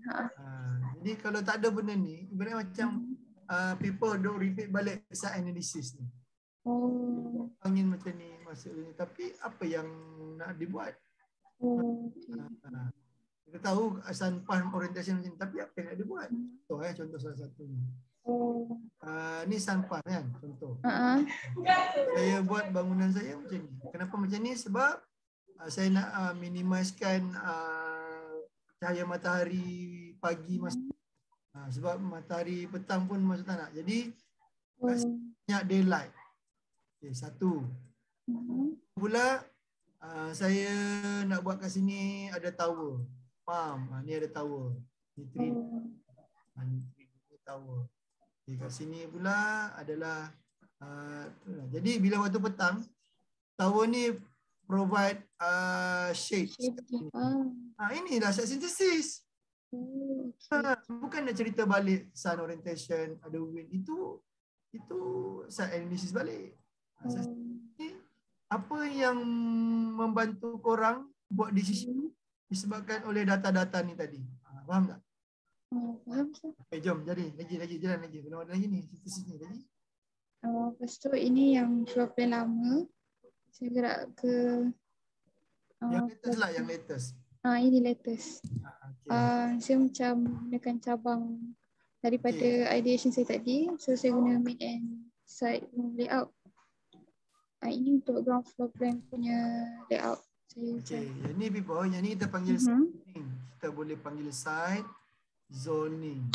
Jadi kalau tak ada benda ni, ibarat macam people don't repeat balik site analysis ni. Angin macam ni maksudnya. Tapi apa yang nak dibuat? Kita tahu sun palm orientation macam ni, tapi apa yang nak dibuat? Contoh salah satunya. Ni sun palm kan, contoh. Saya buat bangunan saya macam ni. Kenapa macam ni? Sebab saya nak minimizekan cahaya matahari pagi masuk. Sebab matahari petang pun masuk tak nak. Jadi banyak daylight. Okay, satu. Pula saya nak buat kat sini ada tower. Faham? Ni ada tower. Ni tree. Ni tower. Okay, kat sini pula adalah jadi bila waktu petang tower ni provide shade. Ini dah site synthesis. Bukan nak cerita balik sun orientation, ada wind. Itu site analysis balik. Apa yang membantu korang buat decision? disebabkan oleh data-data ni tadi. Faham tak? Oh, faham sir. Jom jadi lagi jalan lagi. Belum ada lagi ni sini lagi. Lepas tu ini yang floor plan lama. Saya gerak ke Yang latest lah, yang latest. ini latest. Okay. Saya macam gunakan cabang daripada ideation saya tadi. So saya guna main and side layout. Ini untuk ground floor plan punya layout. Okay, yang ni people, yang ni kita panggil zoning. Kita boleh panggil site zoning.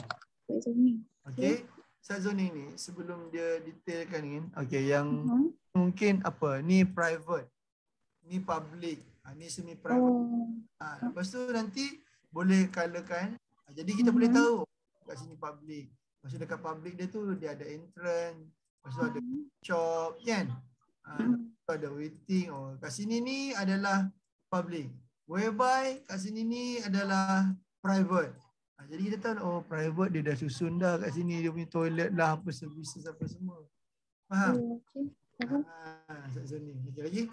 Okay, site zoning ni sebelum dia detailkan ni, okay, yang mungkin apa, ni private, ni public, ni semi private. Lepas tu nanti boleh colorkan. Jadi kita boleh tahu kat sini public. Lepas tu dekat public dia tu dia ada entrance, lepas tu ada shop kan. Ada waiting. Oh, kat sini ni adalah public. Whereby kat sini ni adalah private. Jadi kita tahu, oh private dia dah susun dah kat sini, dia punya toilet lah, apa services apa semua. Faham? Okay. Zoning. Okay, lagi?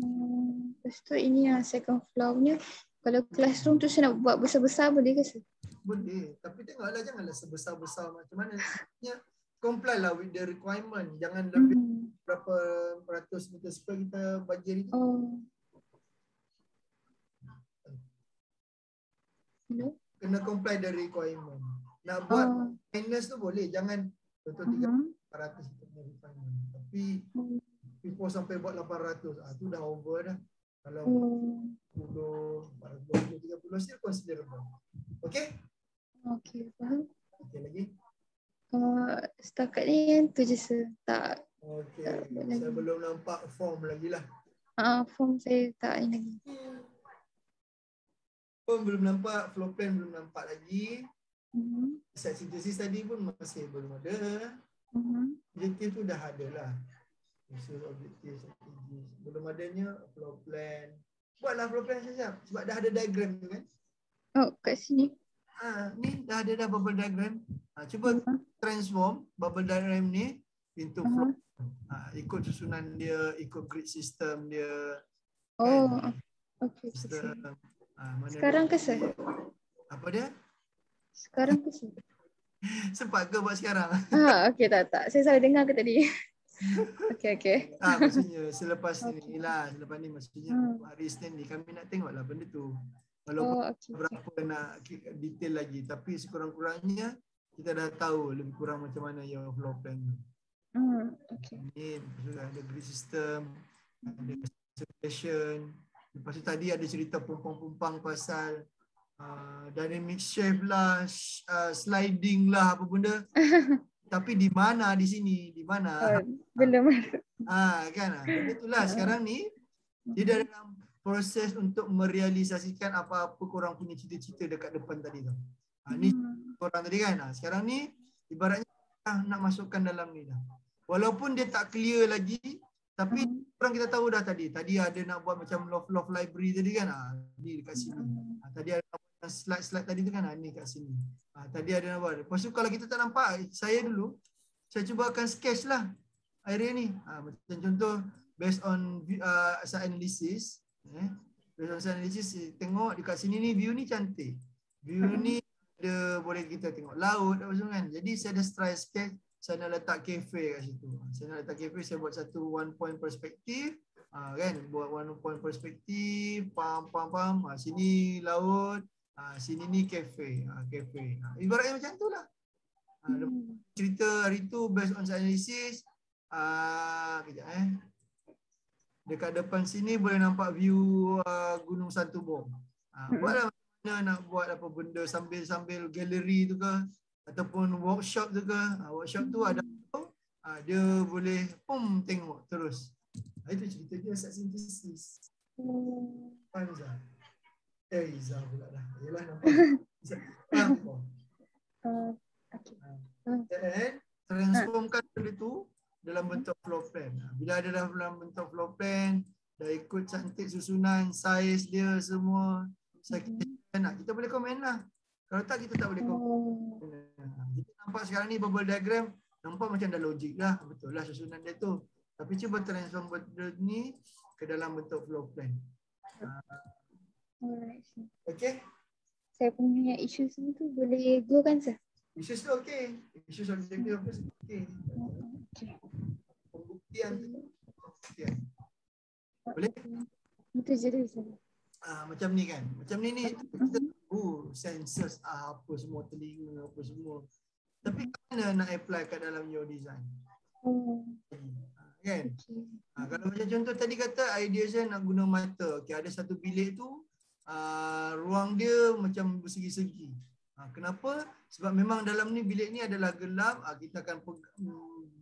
Lepas tu ini yang second floor punya. Kalau classroom tu saya nak buat besar-besar boleh ke sir? Boleh. Tapi tengoklah, janganlah sebesar-besar macam mana. Comply lah with the requirement. Jangan lebih berapa ratus meter square kita bagi itu. Kena comply the requirement. Nak buat minus tu boleh. Jangan contoh 300 kita punya requirement. Tapi before sampai buat 800, tu dah over dah. Kalau 10, 420, 30 still considerable. Okay? Okay, faham. Okay, lagi? Setakat ni yang tu je sir. Tak. Okay, saya belum nampak form lagi lah. Form saya tak ni lagi. Form belum nampak, floor plan belum nampak lagi. Site synthesis tadi pun masih belum ada. Objektif tu dah ada lah. Usul objektif, strategi. Belum adanya floor plan. Buatlah floor plan siap-siap. Sebab dah ada diagram tu kan. Oh, kat sini. Ni dah ada bubble diagram. Cuba transform bubble diagram ni into floor. Ikut susunan dia, ikut grid system dia. Okay. Sekarang ke sir? Apa dia? Sekarang ke sir? Sempat ke buat sekarang? Okay, tak. Saya salah dengar ke tadi? Okay. Maksudnya selepas ni lah. Selepas ni maksudnya hari Isnin ni kami nak tengok lah benda tu. Walaupun berapa nak detail lagi. Tapi sekurang-kurangnya kita dah tahu lebih kurang macam mana yang floor plan tu. Ni ada grid system, ada circulation. Lepas tu tadi ada cerita pumpang-pumpang pasal dynamic shape lah, sliding lah, apa benda. Tapi di mana di sini? Di mana? Belum. Kan? Benda itulah sekarang ni dia dalam proses untuk merealisasikan apa-apa korang punya cita-cita dekat depan tadi tu. Ni korang tadi kan. Sekarang ni ibaratnya nak masukkan dalam ni dah. Walaupun dia tak clear lagi, tapi korang kita tahu dah tadi. Tadi ada nak buat macam love library tadi kan. Ni dekat sini. Tadi ada slide tadi tu kan. Ni kat sini. Tadi ada nak buat. Lepas tu kalau kita tak nampak, saya cuba akan sketch lah area ni. Macam contoh based on site analysis. Based on site analysis, tengok dekat sini ni view ni cantik. View ni ada boleh kita tengok laut apa semua kan. Jadi saya ada try sketch. Saya nak letak cafe kat situ. Saya nak letak cafe, saya buat satu one point perspektif. Kan, buat one point perspektif, pam. Sini laut, sini ni cafe. Ibaratnya macam tu lah. Cerita hari tu based on analysis. Kejap dekat depan sini boleh nampak view Gunung Santubong. Buatlah macam mana nak buat apa benda sambil galeri tu ke. Ataupun workshop tu ke. Workshop tu ada dia boleh tengok terus. Itu cerita dia site synthesis. Panza. Izzah pula dah. Yalah nampak. Dan transformkan benda tu dalam bentuk floor plan. Bila ada dalam bentuk floor plan, dah ikut cantik susunan, saiz dia semua. Kita boleh komen lah. Kalau tak, kita tak boleh komen. Kita nampak sekarang ni bubble diagram, nampak macam dah logik lah. Betul lah susunan dia tu. Tapi cuba transform benda ni ke dalam bentuk floor plan. Alright. Okay? Saya punya isu semua tu boleh go kan sir? Issues tu okay. Issues objektif apa sih? Okay. Okay. Pembuktian tu. Pembuktian. Boleh? Itu je dia sir. Macam ni kan. Macam ni kita tahu senses apa semua, telinga apa semua. Tapi mana nak apply kat dalam your design? Kan? Kalau macam contoh tadi kata idea saya nak guna mata. Okay, ada satu bilik tu ruang dia macam bersegi-segi. Kenapa? Sebab memang dalam ni bilik ni adalah gelap. Kita akan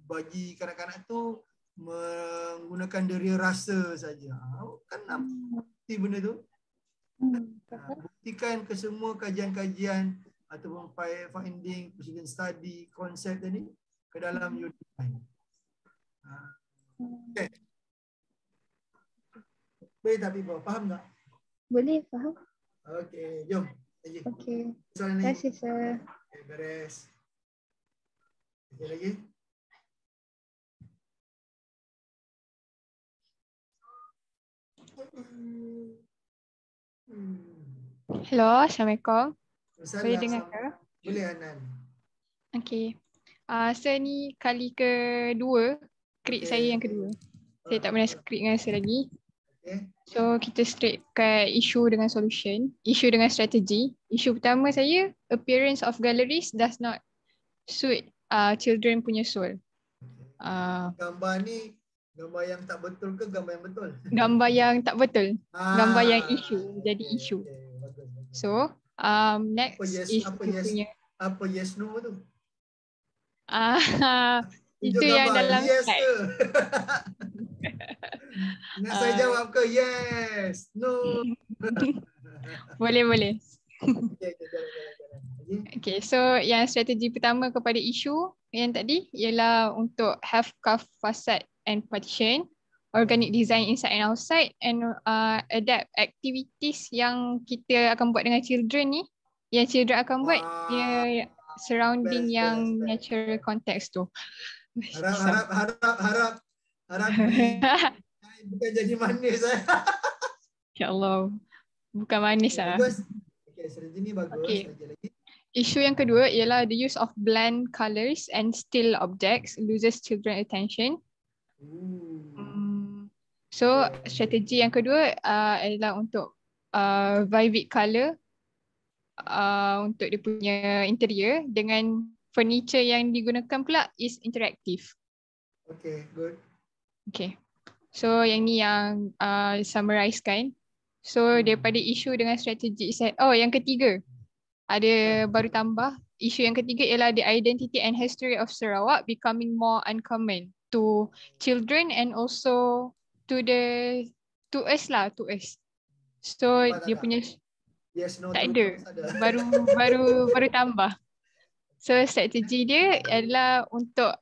bagi kanak-kanak tu menggunakan deria rasa saja. Kan nampak benda tu? Buktikan ke semua kajian-kajian ataupun finding, present study, konsep tadi ke dalam your design. Okay. Boleh tak people? Faham tak? Boleh, faham. Okay, jom. Okay. Soalan Terima lagi? kasih sir. Okay, beres. Okay, lagi? Hello, Assalamualaikum. Boleh dengar ke? Boleh, Anan. Okay. Saya ni kali kedua, skrip saya yang kedua. Saya tak pernah skrip dengan saya lagi. Okay. So, kita straight ke isu dengan solution, isu dengan strategi. Isu pertama saya, appearance of galleries does not suit children punya soul. Gambar ni, gambar yang tak betul ke gambar yang betul? Gambar yang tak betul. Gambar yang isu, jadi isu. Bagus. So, next is punya. Apa yes no tu? Itu yang dalam yes slide. ke? Nak saya jawab ke yes, no? Boleh. Okay. Okay, so yang strategi pertama kepada isu yang tadi ialah untuk have curved facade and partition, organic design inside and outside, and adapt activities yang kita akan buat dengan children ni. Yang children akan buat dia surrounding yang natural context tu. Harap bukan jadi manis. Ya Allah, bukan manis lah. Bagus. Okay, strategi ni bagus. Okay. Lagi. Isu yang kedua ialah the use of bland colours and still objects loses children attention. So strategi yang kedua adalah untuk vivid colour untuk dia punya interior, dengan furniture yang digunakan pula is interactive. Okay, good. Okay. So yang ni yang summarizekan. So daripada isu dengan strategi set. Oh, yang ketiga. Ada baru tambah. Isu yang ketiga ialah the identity and history of Sarawak becoming more uncommon to children and also to us. So dia punya yes, no, tak ada. Baru tambah. So strategi dia adalah untuk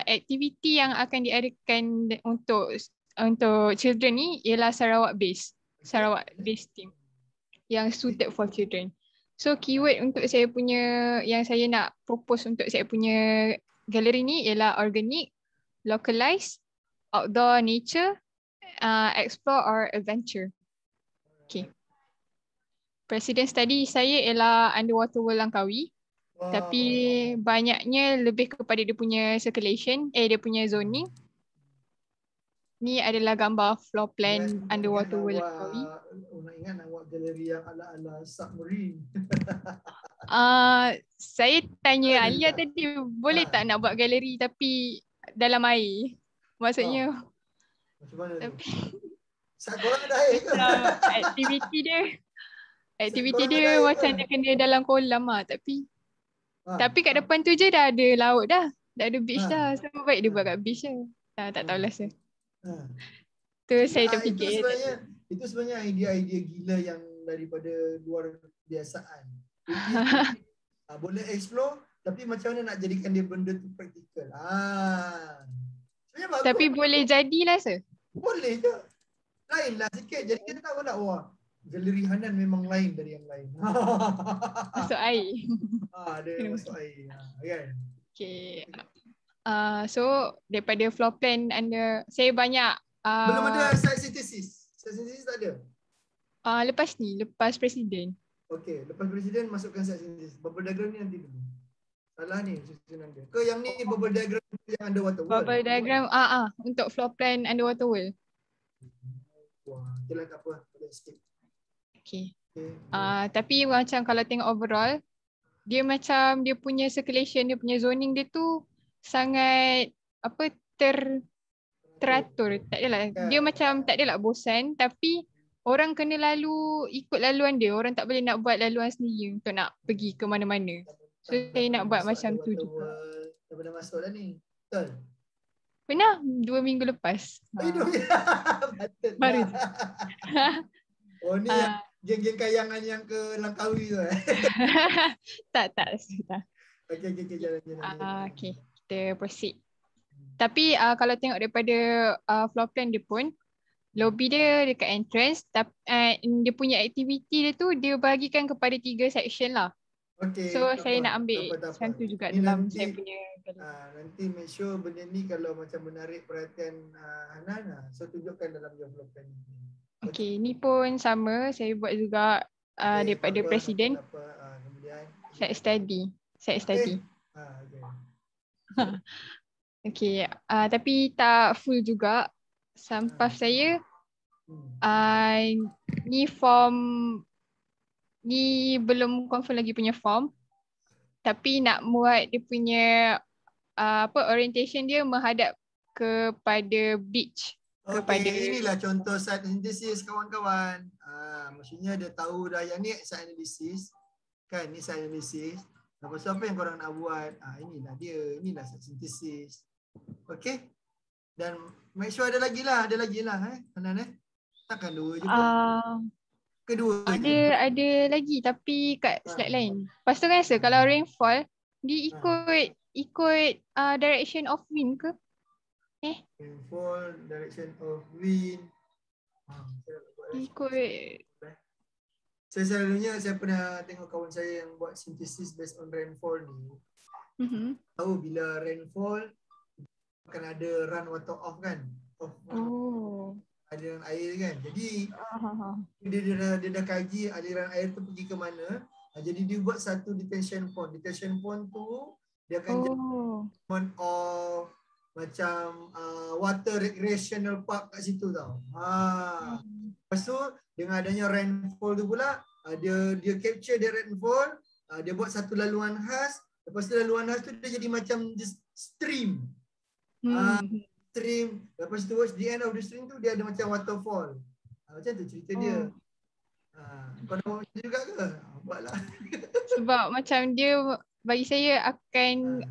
aktiviti yang akan diadakan untuk children ni ialah Sarawak based team yang suited for children. So keyword untuk saya punya, yang saya nak propose untuk saya punya galeri ni ialah organic, localized, outdoor nature, explore or adventure. Okay. President study saya ialah underwater world Langkawi. Tapi banyaknya lebih kepada dia punya circulation, dia punya zoning. Ni adalah gambar floor plan underwater world Langkawi. Nak ingat nak buat galeri yang ala-ala submarine. Saya tanya Alia tadi, boleh tak nak buat galeri tapi dalam air? Maksudnya macam mana tu? Tapi Saat korang ada air ke? Aktiviti dia macam dia kena dalam kolam lah. Tapi kat depan tu je dah ada laut dah. Dah ada beach dah. So baik dia buat kat beach je. Tak tahulah saya. Tu saya terfikir. Itu sebenarnya idea-idea gila yang daripada luar biasaan. Boleh explore tapi macam mana nak jadikan dia benda tu praktikal. Sebenarnya bagus. Tapi boleh jadilah sir. Boleh je. Lain lah sikit. Jadi kita tahu nak galeri Hanan memang lain dari yang lain. Masuk air. Dia masuk air. Kan? Okay. So daripada floor plan anda, saya banyak belum ada site synthesis. Site synthesis tak ada. Lepas presiden. Okey, lepas presiden masukkan site synthesis. Bubble diagram ni nanti dulu. Salah ni susunan dia. Ke yang ni bubble diagram yang underwater world? Bubble diagram untuk floor plan underwater world. Wah, itulah tak apa. Boleh skip. Okay. Okay. Tapi macam kalau tengok overall, dia macam dia punya circulation, dia punya zoning dia tu sangat teratur. Tak adalah. Dia macam tak adalah bosan, tapi orang kena lalu ikut laluan dia. Orang tak boleh nak buat laluan sendiri untuk nak pergi ke mana-mana. So saya nak buat macam tu juga. Dah pernah masuk dah ni. Betul? Pernah 2 minggu lepas. Baru. Oh ni geng-geng kayangan yang ke Langkawi tu Tak. Okey, jalan. Okay, kita proceed. Tapi kalau tengok daripada floor plan dia pun, lobby dia dekat entrance, dia punya aktiviti dia tu dia bahagikan kepada 3 section lah. Okay, so saya nak ambil macam tu juga ni dalam saya punya nanti make sure benda ni kalau macam menarik perhatian Hanan, so tunjukkan dalam your floor plan. Okay, ni pun sama saya buat juga daripada presiden. Kemudian Set study. Okay, tapi tak full juga. Sampah saya ni form ni belum confirm lagi punya form. Tapi nak buat dia punya orientation dia menghadap kepada beach. Okay, inilah contoh site synthesis kawan-kawan. Maksudnya dia tahu dah yang ni site analysis. Kan, ni site analysis. Lepas tu apa yang korang nak buat? Inilah dia. Inilah site synthesis. Okay. Dan make sure ada lagi lah. Hanan takkan 2 je pun. Kedua ada lagi tapi kat slide lain. Lepas tu rasa kalau rainfall dia ikut direction of wind ke? Rainfall, direction of wind. Ikut. Selalunya saya pernah tengok kawan saya yang buat synthesis based on rainfall ni. Tahu bila rainfall akan ada run water off kan? Aliran air kan. Jadi dia dah kaji aliran air tu pergi ke mana. Jadi dia buat satu detention pond. Detention pond tu dia akan jadi one of macam water recreational park kat situ tau. Lepas tu dengan adanya rainfall tu pula dia capture dia rainfall, dia buat satu laluan khas. Lepas tu laluan khas tu dia jadi macam stream. Stream. Lepas tu towards the end of the stream tu dia ada macam waterfall. Macam tu cerita dia. Kau nak buat macam juga ke? Buatlah. Sebab macam dia bagi saya akan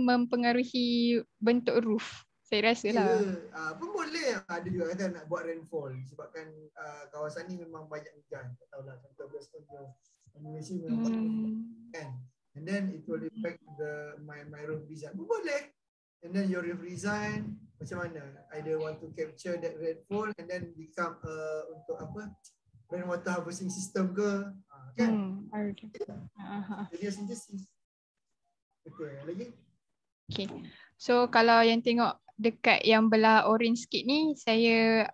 mempengaruhi bentuk roof. Saya rasa lah. Pun boleh. Ada juga kata nak buat rainfall. Sebabkan kawasan ni memang banyak hujan. Tak tahulah contoh contoh Indonesia memang kan. And then it will affect my roof design. Pun boleh. And then your roof design macam mana? Either want to capture that rainfall and then become untuk rainwater harvesting system ke? Kan? Jadi synthesis. Betul. Lagi? Okay. So kalau yang tengok dekat yang belah orange sikit ni, saya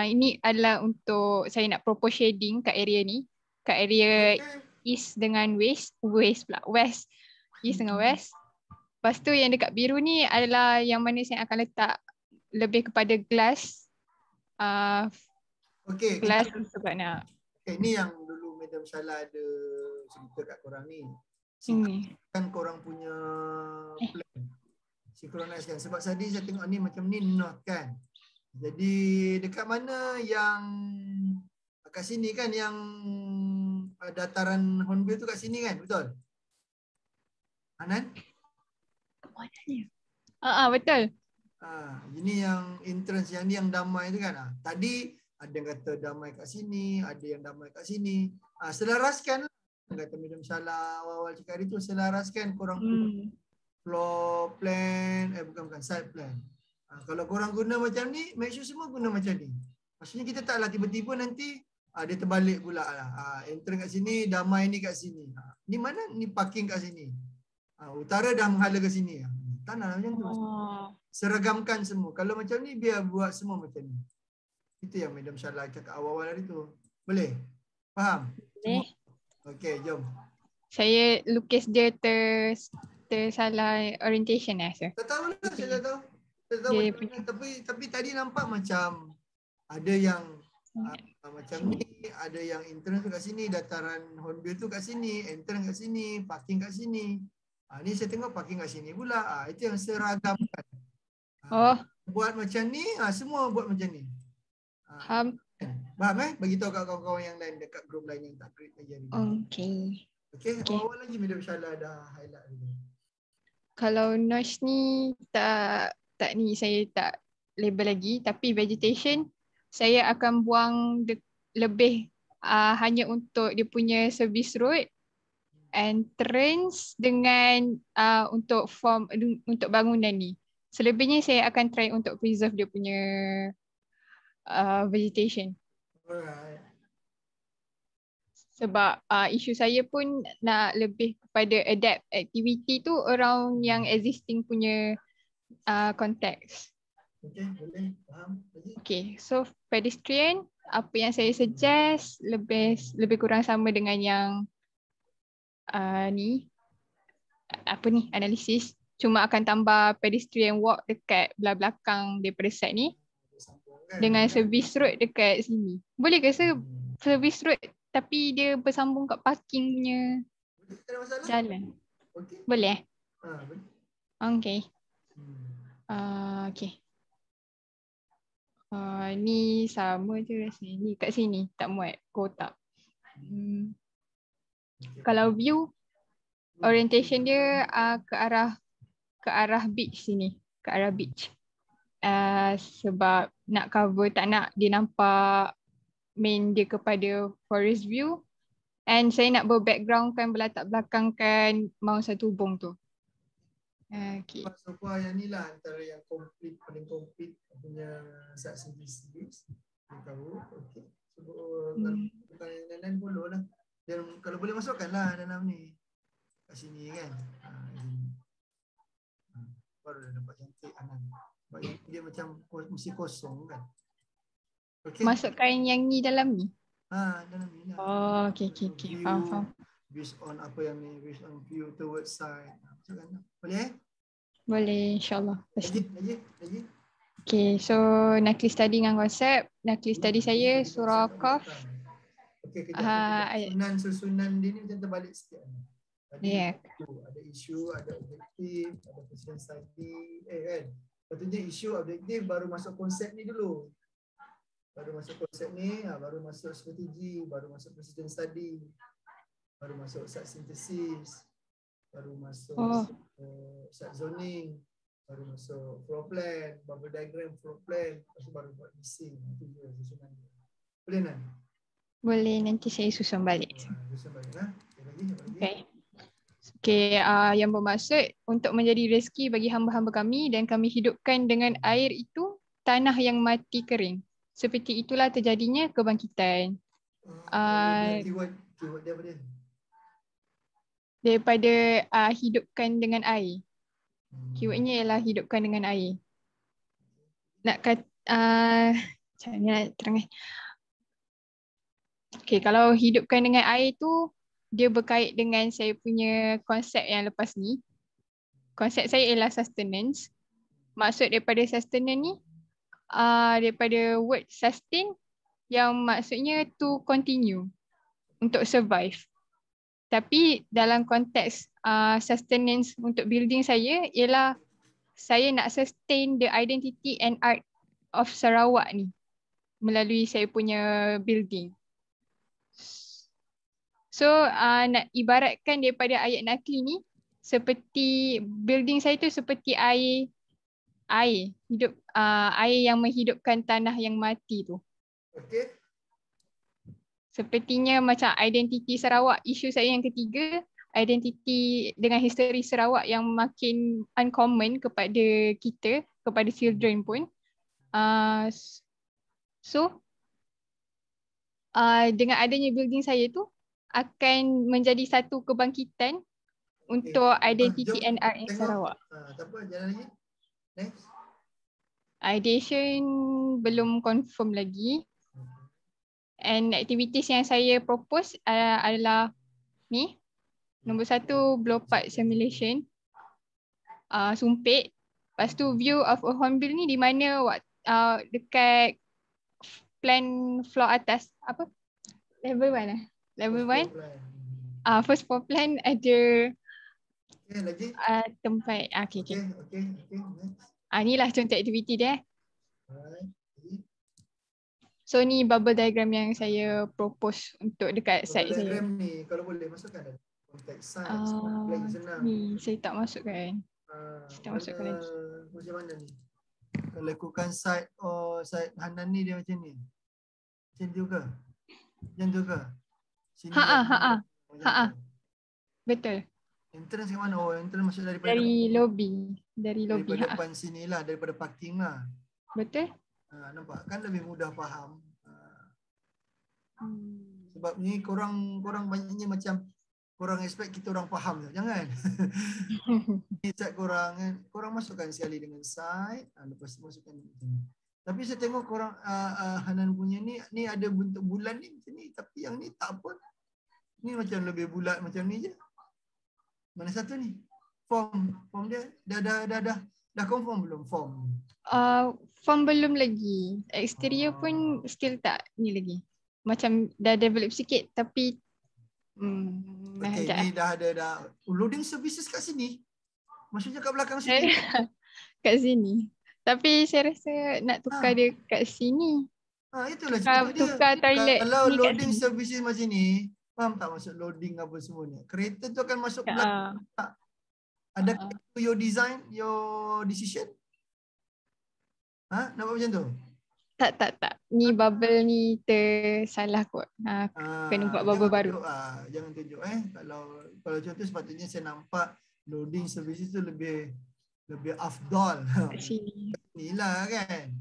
ini adalah untuk saya nak propose shading kat area ni. Kat area east dengan west. East dengan west. Lepas tu yang dekat biru ni adalah yang mana saya akan letak lebih kepada glass. Glass sebab nak. Ni yang dulu Madam Shala ada cerita kat korang ni. Kan korang punya plan. Synchronize kan. Sebab tadi saya tengok ni macam ni north kan. Jadi dekat mana yang kat sini kan yang dataran Hornbill tu kat sini kan. Betul? Hanan? Betul. Ini yang entrance yang ni yang damai tu kan. Tadi ada yang kata damai kat sini, ada yang damai kat sini. Selaraskan lah. Kata Madam Shala awal-awal cakap hari tu, selaraskan korang floor plan, bukan site plan. Kalau korang guna macam ni, make sure semua guna macam ni. Maksudnya kita taklah tiba-tiba nanti dia terbalik pula lah. Entrance kat sini, damai ni kat sini. Ni mana ni parking kat sini. Utara dah menghala ke sini. Tak nak macam tu. Seragamkan semua. Kalau macam ni biar buat semua macam ni. Itu yang Madam Syahla cakap awal-awal hari tu. Boleh? Faham? Boleh. Okey, jom. Saya lukis dia tersalah orientation rasa. Tak tahu lah, saya tak tahu. Tak tahu Dia macam mana. Tapi tadi nampak macam ada yang macam ni, ada yang entrance tu kat sini, dataran Hornbill tu kat sini, entrance kat sini, parking kat sini. Ni saya tengok parking kat sini pula. Itu yang seragamkan. Oh, Buat macam ni, semua buat macam ni. faham. Faham Bagi tahu kat kawan-kawan yang lain dekat grup lain yang tak create lagi hari ni. Okay. Okey, awal lagi Madam Syahla dah highlight dulu. Kalau notch ni tak ni saya tak label lagi, tapi vegetation saya akan buang lebih hanya untuk dia punya service road, entrance dengan untuk form untuk bangunan ni. Selebihnya saya akan try untuk preserve dia punya vegetation. Alright. Sebab isu saya pun nak lebih kepada adapt activity tu around yang existing punya konteks. Okey, boleh. Faham lagi? Okay, so pedestrian apa yang saya suggest lebih kurang sama dengan yang ni analisis. Cuma akan tambah pedestrian walk dekat belah belakang daripada side ni dengan service road dekat sini. Boleh ke service road tapi dia bersambung kat parking punya Tak ada masalah. jalan? Okey. Boleh? Boleh. Okay. Okay. Ni sama je rasanya. Ni kat sini tak muat kotak. Kalau view orientation dia ke arah beach sini, ke arah beach. Sebab nak cover, tak nak dia nampak main dia kepada forest view, and saya nak backgroundkan belatak belakangkan Mount Satubong tu. Okay. So far yang ni lah antara yang paling complete punya saksi series. Dia tahu. Okey. So kalau yang lain follow lah. Dan kalau boleh masukkan lah dalam ni. Kat sini kan. Baru dah nampak cantik Anan. Sebab yang dia macam mesti kosong kan. Okay. Masukkan yang ni dalam ni? Dalam ni lah. Oh, okay. Faham. Based on apa yang ni, based on view towards side. Masukkan lah. Boleh Boleh, insyaAllah. Lagi. Okay, so nak case study dengan konsep. Nak case study saya surah Qaf. Okay, kejap. Susunan dia ni macam terbalik sikit. Tadi ada isu, ada objektif, ada presiden study. Kan? Patutnya isu, objektif baru masuk konsep ni dulu. Baru masuk konsep ni, baru masuk strategi, baru masuk presiden study, baru masuk site synthesis, baru masuk site zoning, baru masuk floor plan, bubble diagram, floor plan, lepas tu baru buat leasing. Itu je susunan dia. Boleh Nan? Boleh, nanti saya susun balik. Susun balik lah. Okay, yang bermaksud untuk menjadi rezeki bagi hamba-hamba kami dan kami hidupkan dengan air itu tanah yang mati kering. Seperti itulah terjadinya kebangkitan. Keyword dia apa dia? Daripada hidupkan dengan air. Keywordnya ialah hidupkan dengan air. Nak kata macam mana nak terang Okay, kalau hidupkan dengan air tu dia berkait dengan saya punya konsep yang lepas ni. Konsep saya ialah sustenance. Maksud daripada sustenance ni daripada word sustain yang maksudnya to continue, untuk survive. Tapi dalam konteks sustenance untuk building saya ialah saya nak sustain the identity and art of Sarawak ni melalui saya punya building. So nak ibaratkan daripada ayat Nakli ni, seperti building saya tu seperti air hidup, air yang menghidupkan tanah yang mati tu. Okey. Sepertinya macam identiti Sarawak. Isu saya yang ketiga, identiti dengan histori Sarawak yang makin uncommon kepada kita, kepada children pun. Dengan adanya building saya tu akan menjadi satu kebangkitan untuk identity and art in Sarawak. Tak apa, jalan lagi. Next. Ideation belum confirm lagi. And activities yang saya propose adalah ni. Nombor 1, blow part simulation. Sumpit. Lepas tu view of a hornbill ni di mana dekat plan floor atas. Apa? Level 1 Level 1. First floor plan ada lagi. tempat. Okay. Next. Inilah contoh aktiviti dia. Alright. So ni bubble diagram yang saya propose untuk dekat site saya. Diagram ni kalau boleh masukkan dalam konteks science. Lagi senang. Ni saya tak masukkan. Masukkan lagi. Macam mana ni? Kalau lakukan site site Hanan ni dia macam ni. Macam tu ke? Macam tu ke? Sini Betul. Entrance ke mana? Oh, entrance masuk daripada dari lobby. Daripada depan sini lah, daripada parking lah. Betul. Nampak kan lebih mudah faham. Sebab ni korang banyaknya macam korang expect kita orang faham je. Jangan. Ni site korang kan. Korang masukkan sekali dengan site, lepas tu masukkan macam ni. Tapi saya tengok korang Hanan punya ni ada bentuk bulan ni macam ni, tapi yang ni tak apa. Ni macam lebih bulat macam ni je. Mana satu ni? Form dia dah confirm belum form? Form belum lagi. Exterior pun still tak ni lagi. Macam dah develop sikit tapi okay, ni dah ada loading services kat sini. Maksudnya kat belakang sini. Kat sini. Tapi saya rasa nak tukar dia kat sini. Itulah cerita dia. Tukar toilet. Kalau loading services macam ni, faham tak maksud loading apa semua ni? Kereta tu akan masuk belakang. Ada your design, your decision? Nampak macam tu? Tak. Ni bubble ni tersalah kot. Kena buat bubble baru. Jangan tunjuk Kalau contoh sepatutnya saya nampak loading services tu lebih afdal. Kat sini. Inilah kan.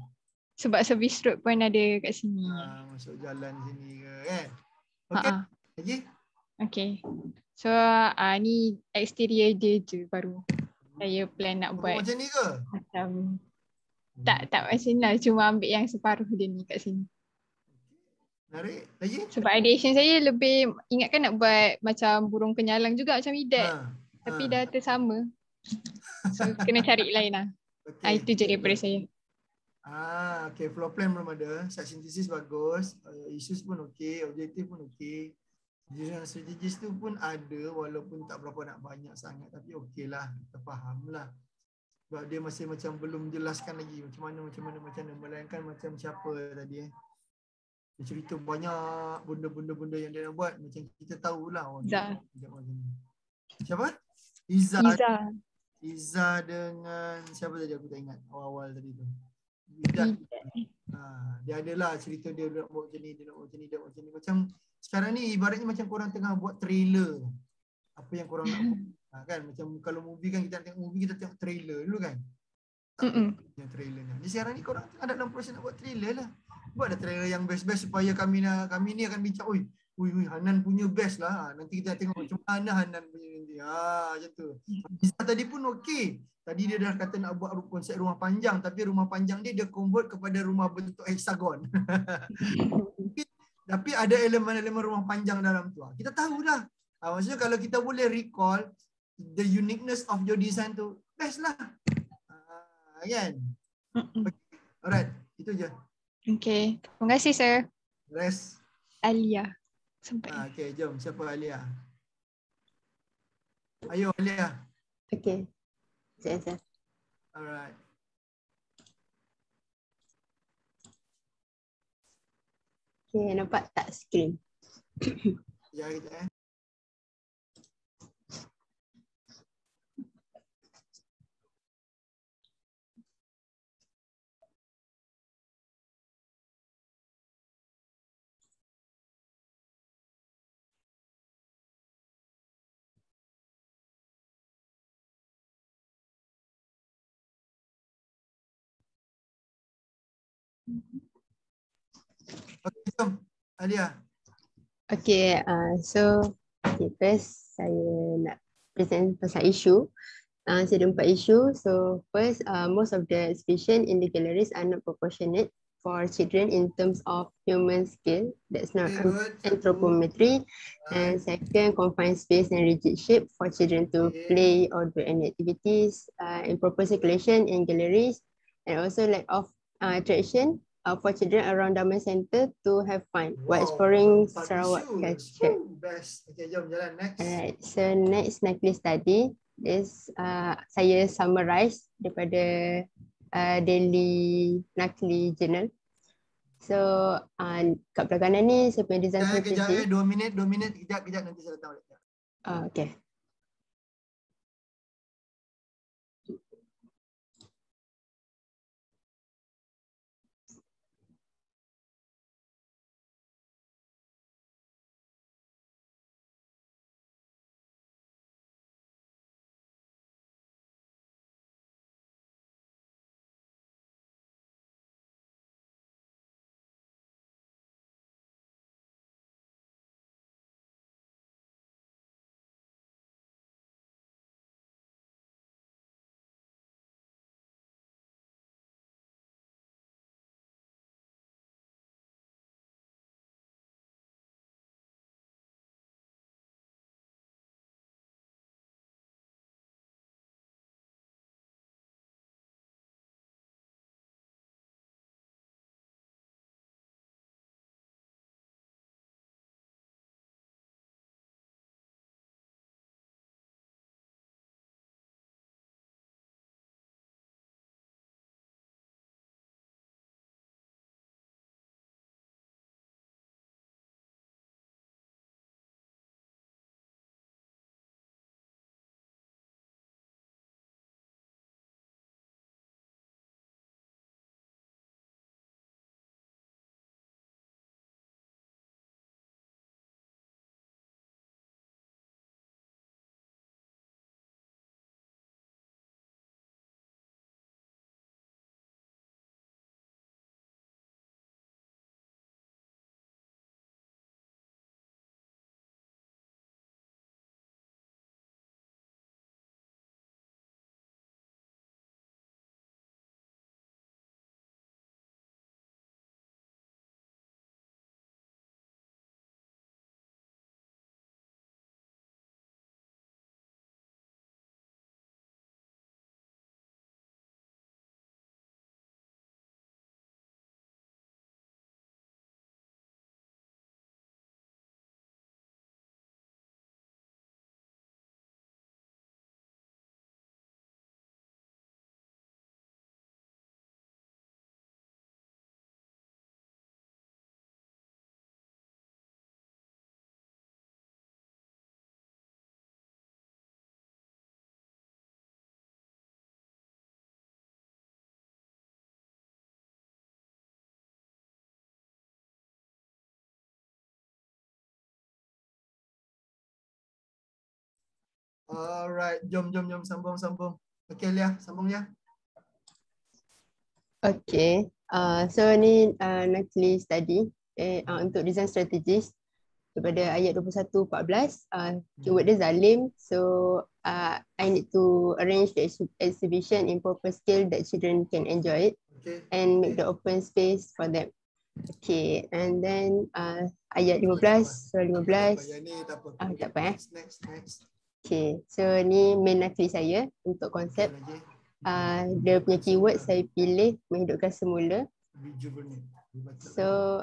Sebab service road pun ada kat sini. Masuk jalan sini ke kan. Okey. Lagi? Okay. So ni exterior dia je baru. Saya plan nak buat. Macam ni ke? Macam tak macam lah. Cuma ambil yang separuh dia ni kat sini. Menarik. Lagi? Sebab ideation saya lebih ingatkan nak buat macam burung penyalang juga macam Idat. Tapi dah tersama. So kena cari lain lah. Itu je daripada saya. Okay, floor plan belum ada. Site synthesis bagus. Issues pun okey. Objektif pun okey. Design strategis tu pun ada walaupun tak berapa nak banyak sangat. Tapi okey lah. Kita faham lah. Sebab dia masih macam belum jelaskan lagi macam mana. Melainkan macam siapa tadi Dia cerita banyak benda-benda yang dia nak buat. Macam kita tahulah. Siapa? Iza dengan siapa tadi aku tak ingat awal-awal tadi tu. Dia adalah cerita dia nak buat macam ni, dia nak buat macam ni. Macam sekarang ni ibaratnya macam korang tengah buat trailer. Apa yang korang nak buat. Kan macam kalau movie kan kita tengok movie, kita tengok trailer dulu kan. Yang trailer ni. Sekarang ni korang ada dalam proses nak buat trailer lah. Buatlah trailer yang best-best supaya kami ni akan bincang, oi Hanan punya best lah. Nanti kita tengok macam mana Hanan punya nanti. Macam tu. Izzah tadi pun okey. Tadi dia dah kata nak buat konsep rumah panjang, tapi rumah panjang dia convert kepada rumah bentuk hexagon. Tapi ada elemen-elemen rumah panjang dalam tu. Kita tahu dah. Maksudnya kalau kita boleh recall the uniqueness of your design tu, best lah. Kan? Alright, itu je. Okay, terima kasih sir. Rest. Alia. Sampai. Okay, jom. Siapa Alia? Ayo Alia. Okay. Saya. Alright. Okay, nampak tak screen? Ya, kita Okay, jom. Alia. Okay, so first saya nak present pasal isu. Saya ada 4 isu. So first, most of the exhibition in the galleries are not proportionate for children in terms of human scale. That's not anthropometry. And second, confined space and rigid shape for children to play or do any activities. Improper circulation in galleries, and also lack of attraction for children around Dharma Center to have fun while exploring Sarawak culture. Best. Okay, jom jalan next. Alright, so next Nakli study is saya summarize daripada Daily Nakli Journal. So kat belah kanan ni saya punya design strategi. 2 minit, kejap nanti saya datang balik. Okay. Alright, jom sambung. Okay, Lia, sambung ya. Okay, so ni Nakli study untuk design strategies daripada ayat 21-14. Keyword dia zalim. So I need to arrange the exhibition in proper scale that children can enjoy it, and make the open space for them. Okay, and then ayat 15, so 15. Tak apa Next. Okay, so ni main Nakli saya untuk konsep. Dia punya keyword saya pilih menghidupkan semula. So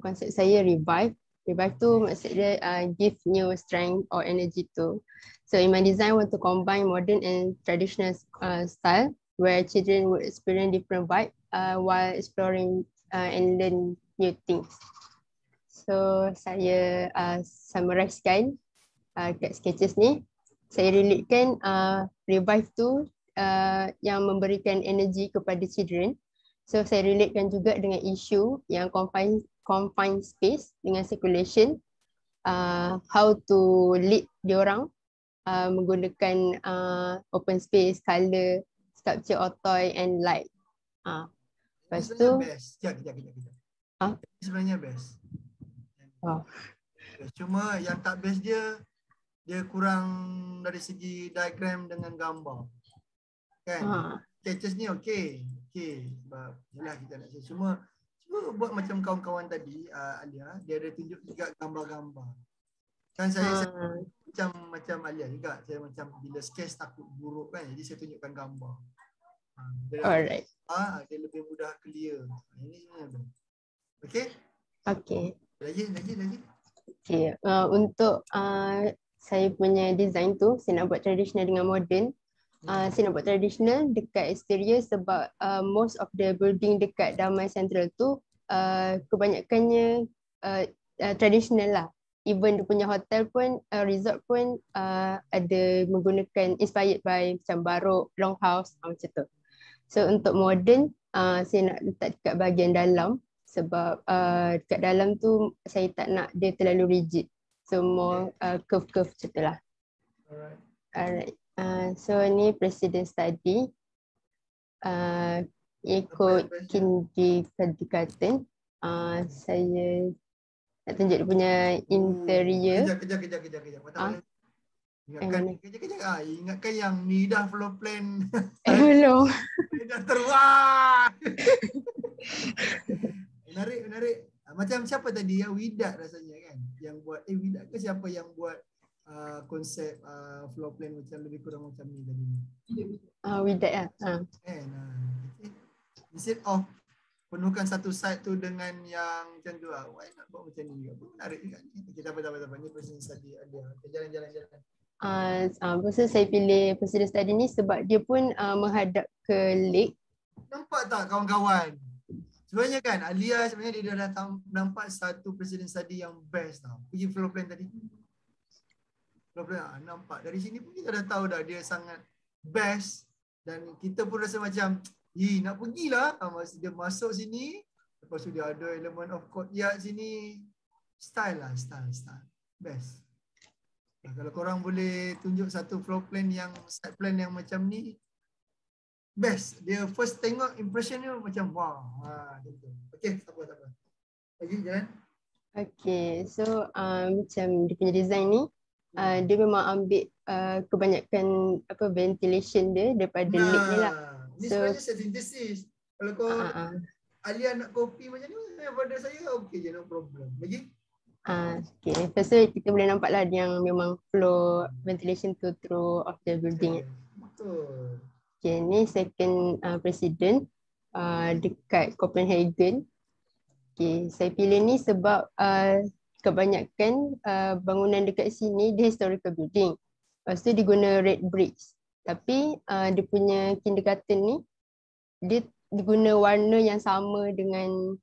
konsep saya revive. Revive tu maksud dia give new strength or energy to. So in my design, I want to combine modern and traditional style where children would experience different vibe while exploring and learn new things. So saya summarizekan kat sketches ni. Saya relatekan revive tu yang memberikan energi kepada children. So saya relatekan juga dengan isu yang confined space dengan circulation, how to lead diorang menggunakan open space, colour, sculpture or toy and light. Lepas tu Kejap. Ha? Sebenarnya best. Oh. Cuma yang tak best dia kurang dari segi diagram dengan gambar. Kan? Sketches ni okey. Sebab yalah kita nak share. Cuma buat macam kawan-kawan tadi, Alia, dia ada tunjuk juga gambar-gambar. Kan saya macam Alia juga. Saya macam bila sketch takut buruk kan. Jadi saya tunjukkan gambar. Alright. Dia lebih mudah clear. Ini sebenarnya. Okey? Okey. Lagi. Okay. Untuk saya punya design tu, saya nak buat traditional dengan modern. Saya nak buat traditional dekat exterior sebab most of the building dekat Damai Central tu kebanyakannya traditional lah. Even dia punya hotel pun, resort pun ada menggunakan inspired by macam Barok, Longhouse macam tu. So untuk modern, saya nak letak dekat bahagian dalam sebab dekat dalam tu saya tak nak dia terlalu rigid. So more curve-curve macam tu lah. Alright. So ni President Study. Ikut kindergarten. Saya nak tunjuk dia punya interior. Kejap. Ingatkan yang ni dah floor plan. Belum. Dah teruak. Menarik. Macam siapa tadi yang Widat rasanya kan? Yang buat Widat ke siapa yang buat konsep floor plan macam lebih kurang macam ni tadi? Widat lah. Instead of penuhkan satu site tu dengan yang macam tu lah. Why nak buat macam ni juga? Menarik juga ni. Kita apa-apa. Ni President Study ada. Jalan. Pasal saya pilih President Study ni sebab dia pun menghadap ke lake. Nampak tak kawan-kawan? Sebenarnya kan Alia sebenarnya dia dah nampak satu President Study yang best tau. Pergi floor plan tadi. Floor plan nampak. Dari sini pun kita dah tahu dah dia sangat best. Dan kita pun rasa macam nak pergilah. Masa dia masuk sini. Lepas tu dia ada elemen of courtyard sini. Style. Best. Kalau korang boleh tunjuk satu floor plan yang site plan yang macam ni, best. Dia first tengok impression dia macam wow. Gitu. Okey, tak apa. Lagi jalan. Okay, so macam dia punya design ni, dia memang ambil kebanyakan ventilation dia daripada lake ni lah. Ni sebenarnya set synthesis. Kalau kau Alia nak kopi macam ni, pada saya okey je, no problem. Lagi? Okay, lepas tu kita boleh nampak lah yang memang flow ventilation tu through of the building. Betul. Okay, ni second president dekat Copenhagen. Okay, saya pilih ni sebab kebanyakan bangunan dekat sini dia historical building. Lepas tu dia guna red bricks. Tapi dia punya kindergarten ni dia guna warna yang sama dengan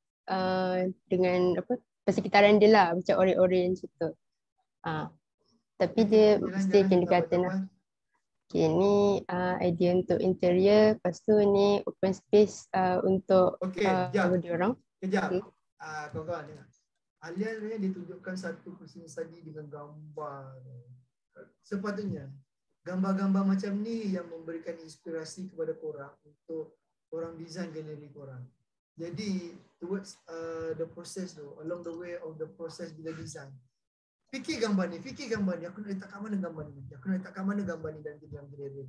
persekitaran dia lah, macam orange tu. Tapi dia mesti kindergarten lah. Okay, ni idea untuk interior. Lepas tu ni open space untuk dia orang. Kejap. Kawan-kawan dengar. Alia sebenarnya ditunjukkan satu President Study dengan gambar. Sepatutnya gambar-gambar macam ni yang memberikan inspirasi kepada korang untuk korang design galeri korang. Jadi towards the process tu, along the way of the process bila design, fikir gambar ni, aku nak letak kat mana gambar ni, dan dalam galeri.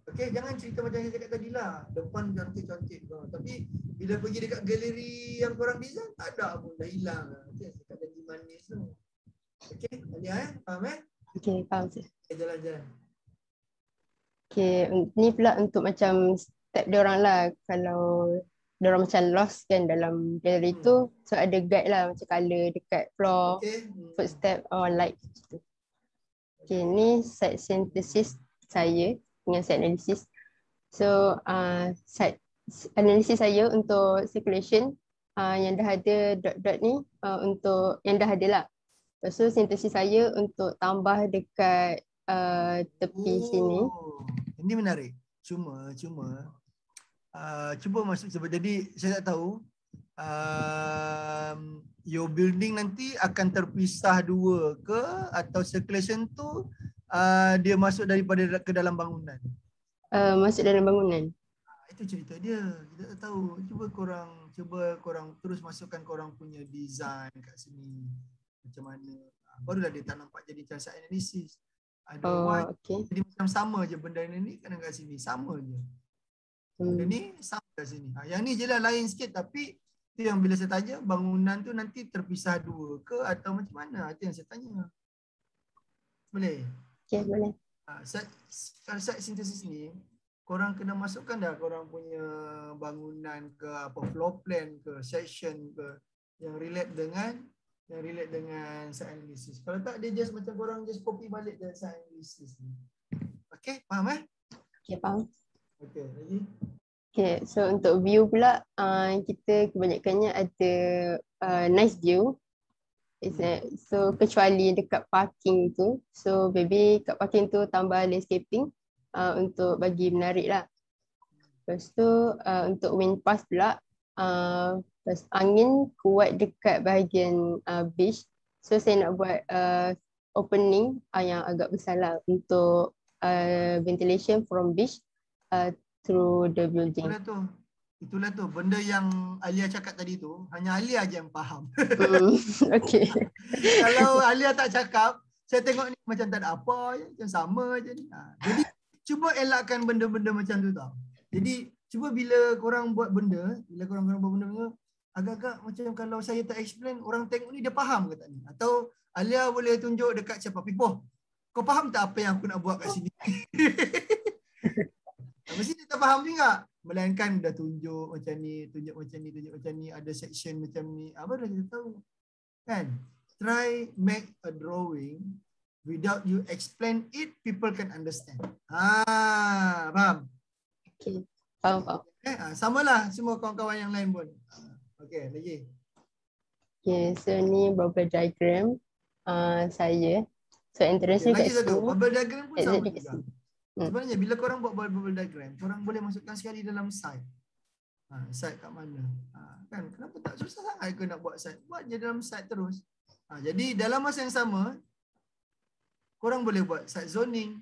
Okay, jangan cerita macam yang saya cakap tadi lah. Depan cantik-cantik. Tapi bila pergi dekat galeri yang korang design, tak ada pun, dah hilang. Okay, cakap janji manis tu. Okay, Alia faham Okay, faham sih. Okay, jalan-jalan. Okay, ni pula untuk macam step diorang lah. Kalau diorang macam lost kan dalam galeri tu, so ada guide lah macam colour dekat floor, footstep or light. Okay, ni site synthesis saya dengan site analysis. So site analysis saya untuk circulation yang dah ada dot-dot ni untuk yang dah ada lah. Lepas tu synthesis saya untuk tambah dekat tepi sini. Ini menarik. Cuma cuba masuk sebab jadi saya tak tahu your building nanti akan terpisah dua ke atau circulation tu dia masuk daripada ke dalam bangunan. Masuk dalam bangunan. Itu cerita dia. Kita tak tahu. Cuba korang terus masukkan korang punya design kat sini. Macam mana. Barulah dia tak nampak jadi macam site analysis. ada Y. Okay. Jadi macam sama je benda ni kena kat sini. Sama je. Benda ni sama kat sini. Yang ni je lah lain sikit tapi itu yang bila saya tanya bangunan tu nanti terpisah dua ke atau macam mana? Itu yang saya tanya. Boleh? Okay, boleh. Kalau site sintesis ni korang kena masukkan dah korang punya bangunan ke apa floor plan ke section ke yang relate dengan site analysis. Kalau tak dia just macam korang just copy balik dari site analysis ni. Okay, faham Okay, faham. Okay, lagi? Okay, so untuk view pula kita kebanyakannya ada nice view. So kecuali dekat parking tu, so maybe kat parking tu tambah landscaping untuk bagi menarik lah. Lepas tu untuk wind pass pula, angin kuat dekat bahagian beach. So saya nak buat opening yang agak besar lah untuk ventilation from beach through the building. Itulah tu benda yang Alia cakap tadi tu, hanya Alia je yang faham. Okay. Kalau Alia tak cakap, saya tengok ni macam tak ada apa je, macam sama je ni. Jadi cuba elakkan benda-benda macam tu tau. Jadi cuba bila korang buat benda, agak-agak macam kalau saya tak explain, orang tengok ni dia faham ke tak ni? Atau Alia boleh tunjuk dekat siapa? Pipoh, kau faham tak apa yang aku nak buat kat sini? Mesti dia tak faham juga. Melainkan dah tunjuk macam ni, tunjuk macam ni, ada section macam ni. Apa dah kita tahu. Kan? Try make a drawing without you explain it, people can understand. Faham? Okay, faham. Samalah semua kawan-kawan yang lain pun. Okay, lagi. Okay, so ni bubble diagram saya. So entrance Lagi kat satu, sini. bubble diagram pun sama juga. Sini. Sebenarnya bila korang buat bubble diagram, korang boleh masukkan sekali dalam site. Site kat mana? Kan kenapa tak susah sangat ke nak buat site? Buat je dalam site terus. Jadi dalam masa yang sama, korang boleh buat site zoning.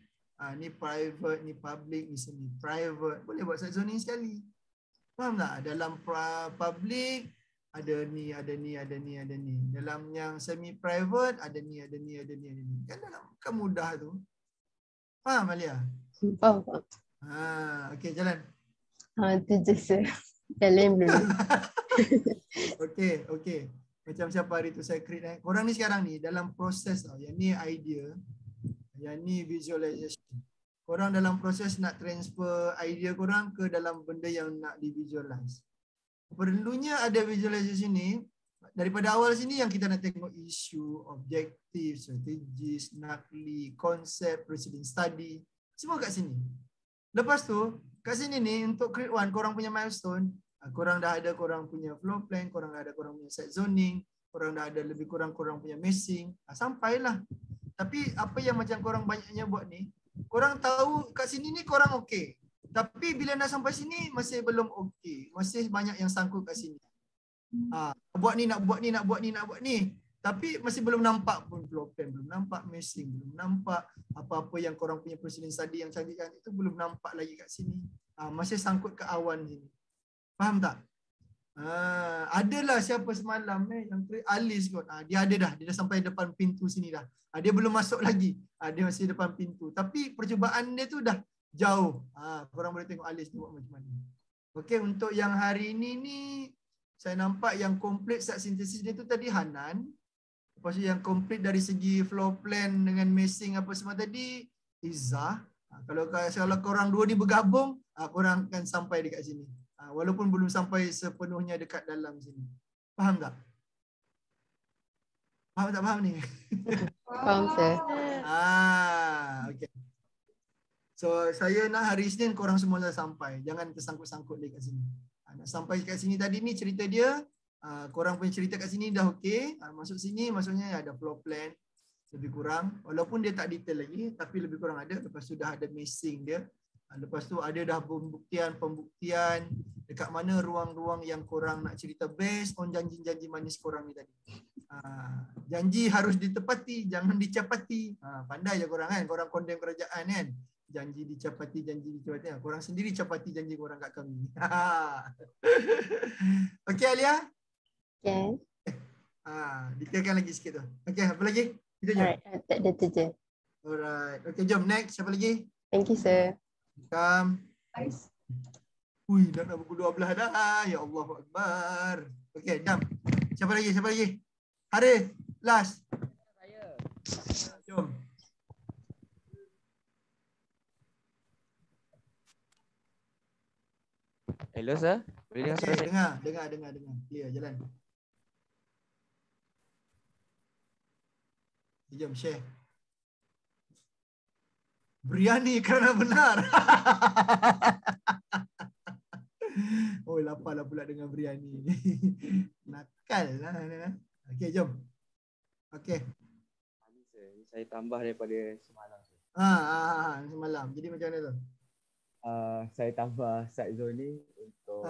Ni private, ni public, ni semi private. Boleh buat site zoning sekali. Faham tak? Dalam public ada ni. Dalam yang semi private ada ni. Kan dalam kan mudah tu. Faham Alia? Faham. Okey, jalan. Tu je sir. Yang lain belum. Okey. Macam siapa hari tu saya create. Korang ni sekarang ni dalam proses tau. Yang ni idea. Yang ni visualization. Korang dalam proses nak transfer idea korang ke dalam benda yang nak di-visualize. Perlunya ada visualization ni. Daripada awal sini yang kita nak tengok isu, objektif, strategis, nakli, konsep, proceeding study. Semua kat sini. Lepas tu, kat sini ni untuk create one, korang punya milestone. Korang dah ada korang punya floor plan, korang dah ada korang punya site zoning, korang dah ada lebih kurang korang punya messing. Sampailah. Tapi apa yang macam korang banyaknya buat ni, korang tahu kat sini ni korang okey. Tapi bila nak sampai sini masih belum okey. Masih banyak yang sangkut kat sini. Nak buat ni. Tapi masih belum nampak pun floor plan, belum nampak messing, belum nampak apa-apa yang korang punya proceeding study yang canggih-canggih itu belum nampak lagi kat sini. Masih sangkut ke awan sini. Faham tak? Adalah siapa semalam yang Alis kot. Dia ada dah, dia dah sampai depan pintu sini dah. Dia belum masuk lagi. Dia masih depan pintu. Tapi percubaan dia tu dah jauh. Korang boleh tengok Alis ni buat macam mana. Okey, untuk yang hari ini ni saya nampak yang komplit site sintesis dia tu tadi Hanan. Lepas tu yang komplit dari segi floor plan dengan messing apa semua tadi Izzah. Kalau korang dua ni bergabung, korang akan sampai dekat sini. Walaupun belum sampai sepenuhnya dekat dalam sini. Faham tak? Faham tak faham ni? Faham sir. Okay. So saya nak hari Isnin korang semua dah sampai. Jangan tersangkut-sangkut lagi kat sini. Nak sampai kat sini tadi ni cerita dia. Korang punya cerita kat sini dah okey. Masuk sini maksudnya ada floor plan lebih kurang. Walaupun dia tak detail lagi tapi lebih kurang ada. Lepas tu dah ada missing dia. Lepas tu ada dah pembuktian dekat mana ruang-ruang yang korang nak cerita based on janji-janji manis korang ni tadi. Janji harus ditepati, jangan dicapati. Pandai je korang kan, korang condemn kerajaan kan. Janji dicapati. Korang sendiri capati janji korang kat kami. Okey Alia? Okay. Detailkan lagi sikit tu. Okey, apa lagi? Itu je. Alright, tak ada tu je. Alright. Okay, jom next. Siapa lagi? Thank you, sir. Come. Ui, nak pukul 12 dah. Ya Allah Akbar. Okay, jom. Siapa lagi? Siapa lagi? Harith, last. Jom. Hello, sir. Boleh dengar suara Okay, saya? dengar. Clear, jalan. Jom, share. Biryani kerana benar. Oh, lapar lah pula dengan biryani. Nakal lah. Okay, jom. Okay. Saya tambah daripada semalam. Semalam. Jadi macam mana tu? Saya tambah side zone ni untuk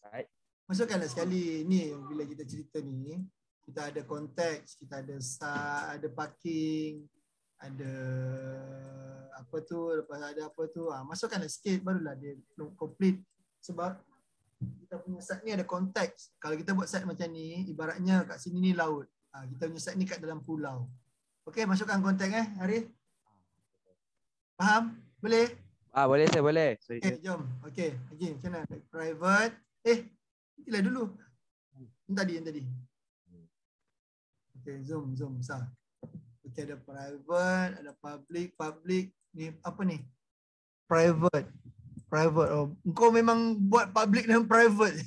side. Masukkanlah sekali ni bila kita cerita ni. Kita ada konteks, kita ada start, ada parking, ada apa tu, lepas ada apa tu. Masukkanlah sikit barulah dia complete. Sebab kita punya site ni ada konteks. Kalau kita buat site macam ni, ibaratnya kat sini ni laut. Kita punya site ni kat dalam pulau. Okey, masukkan konteks Arif. Faham? Boleh? Boleh saya boleh. Okey, jom. Okey, lagi macam mana? Private. Nantilah dulu. Yang tadi. Okey, zoom besar. Okey, ada private, ada public. Ni apa ni? Private. Oh, kau memang buat public dan private.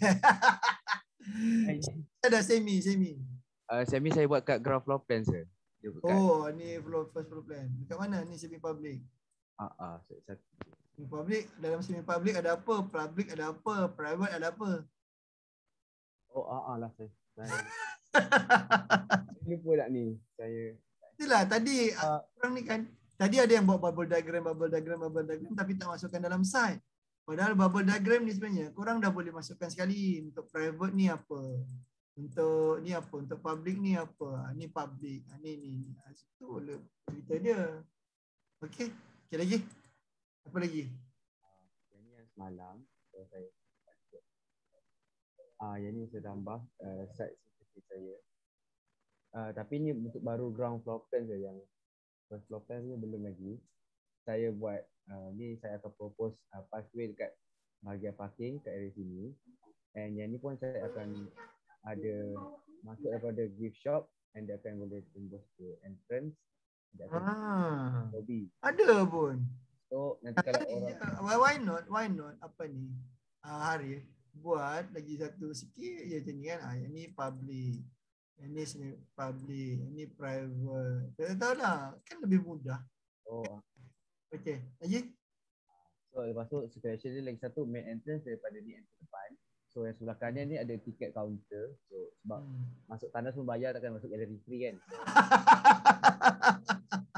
Ada semi. Semi saya buat kat ground floor plan, sir. Oh, ni first floor plan. Dekat mana ni semi public? Semi public, dalam semi public ada apa? Public ada apa? Private ada apa? Lah saya. Lupa tak ni. Saya. Itulah tadi orang ni kan. Tadi ada yang buat bubble diagram tapi tak masukkan dalam site. Padahal bubble diagram ni sebenarnya korang dah boleh masukkan sekali. Untuk private ni apa? Untuk ni apa? Untuk public ni apa? Ni public. Ni. Itu cerita dia. Okey. Okey lagi. Apa lagi? Yang ni yang semalam saya. Yang ni saya tambah site certificate saya. Tapi ni untuk baru ground floor plan je, yang first floor plan ni belum lagi. Saya buat ni saya akan propose pathway dekat bahagian parking kat area sini. And yang ni pun saya akan ada masuk daripada gift shop and dia akan boleh tembus ke entrance. Dia akan lobby. Ada pun. So nanti kalau orang why not apa ni? Harif buat lagi satu sikit je macam ni kan. Yang ni public. Yang ni semi public, yang ni private. Tak tahulah, kan lebih mudah. Okey, lagi? So lepas tu section dia lagi satu main entrance daripada ni entrance depan. So yang sebelah kanan ni ada tiket counter. So sebab masuk tandas pun bayar, takkan masuk gallery free kan.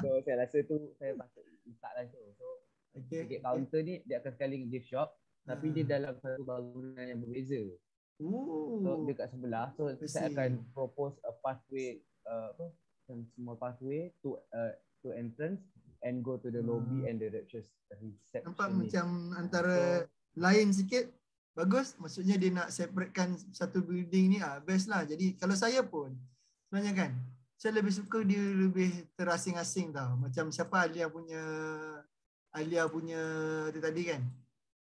So saya rasa tu saya patut letaklah tu. So tiket counter ni dia akan sekali gift shop tapi dia dalam satu bangunan yang berbeza. So dekat sebelah, so saya akan propose a pathway, small pathway to entrance and go to the lobby and the reception. Nampak macam antara lain sikit. Bagus, maksudnya dia nak separatekan satu building ni, best lah. Jadi kalau saya pun sebenarnya kan, saya lebih suka dia lebih terasing-asing tau. Macam siapa Alia punya tu tadi kan,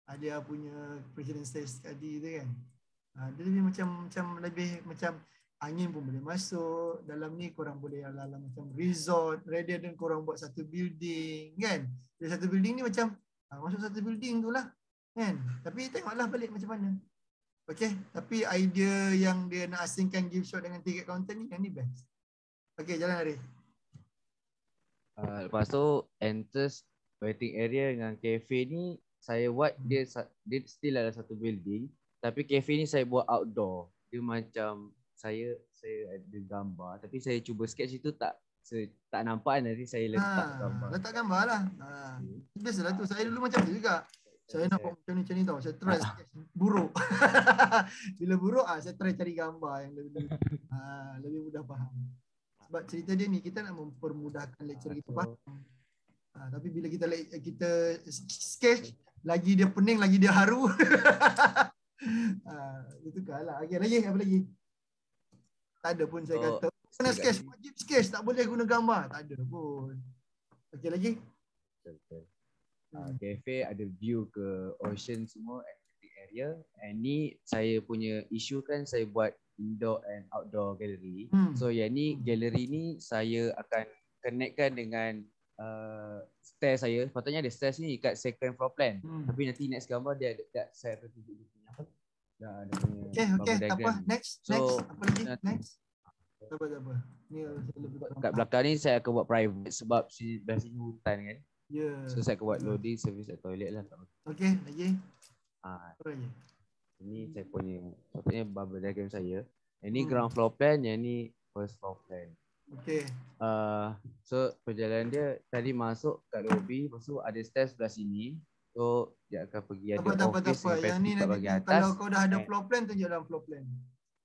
Alia punya President Stage tadi tu kan. Dia lebih macam lebih macam angin pun boleh masuk. Dalam ni korang boleh ala-ala macam resort, rather than korang buat satu building kan. Dari satu building ni macam masuk satu building tu lah kan. Tapi tengoklah balik macam mana. Okay, tapi idea yang dia nak asingkan gift shop dengan ticket counter ni, yang ni best. Okay, jalan Arif. Lepas tu entrance waiting area dengan cafe ni saya buat dia still ada satu building. Tapi kafe ni saya buat outdoor. Dia macam saya ada gambar tapi saya cuba sketch itu tak nampak kan, nanti saya letak gambar. Letak gambar lah. Biasalah tu. Saya dulu macam tu juga. Saya nak buat macam ni tau. Saya try sketch buruk. Bila buruk saya try cari gambar yang lebih mudah faham. Sebab cerita dia ni kita nak mempermudahkan lecturer kita faham. Tapi bila kita sketch, lagi dia pening, lagi dia haru. Itu kalah. Okay, lagi apa lagi? Tak ada pun saya kata Kena sketch, wajib sketch, tak boleh guna gambar. Tak ada pun. Okey lagi? Betul. Cafe ada view ke ocean semua, activity area. And ni saya punya isu kan saya buat indoor and outdoor gallery. So yang ni gallery ni saya akan connectkan dengan stairs saya. Patutnya ada stairs ni kat second floor plan. Tapi nanti next gambar dia ada saya akan tunjuk dia punya apa. Dah ada punya Okay, tak apa. Next. Apa lagi? Next. Tak apa. Ni kat belakang ni saya akan buat private sebab dah sini hutan kan. Yeah. So saya akan buat loading service at toilet lah. Okay, lagi. Apa lagi? Ini saya punya patutnya bubble diagram saya. Yang ni ground floor plan, yang ni first floor plan. Okay. So perjalanan dia tadi masuk kat lobby, lepas tu ada stairs sebelah sini. So dia akan pergi ada office yang ni nanti kalau kau dah ada floor plan, tunjuk dalam floor plan.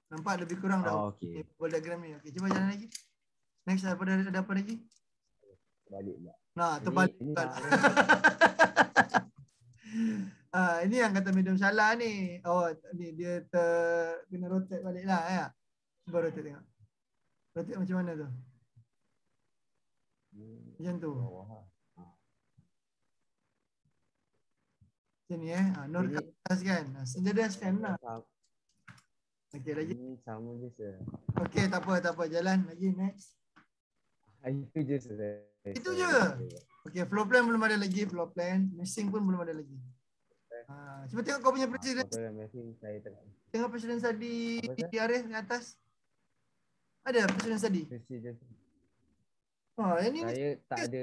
Nampak lebih kurang dah. Okay. Bubble diagram ni. Okay, cuba jalan lagi. Next, ada apa lagi? Balik pula. Nah, terbalik. Ini yang kata medium salah ni. Oh, ni dia kena rotate balik lah ya. Cuba rotate tengok. Rotate macam mana tu? Macam tu. Macam ni Nur kat atas kan. Sederhana lah. Okey lagi. Ini sama je sir. Okey, tak apa. Jalan lagi next. Itu je sir. Itu je. Okey, floor plan belum ada lagi, floor plan. Missing pun belum ada lagi. Cuba tengok kau punya presiden. Tengok presiden study di Arif di atas. Ada presiden study? Yang ni saya tak ada.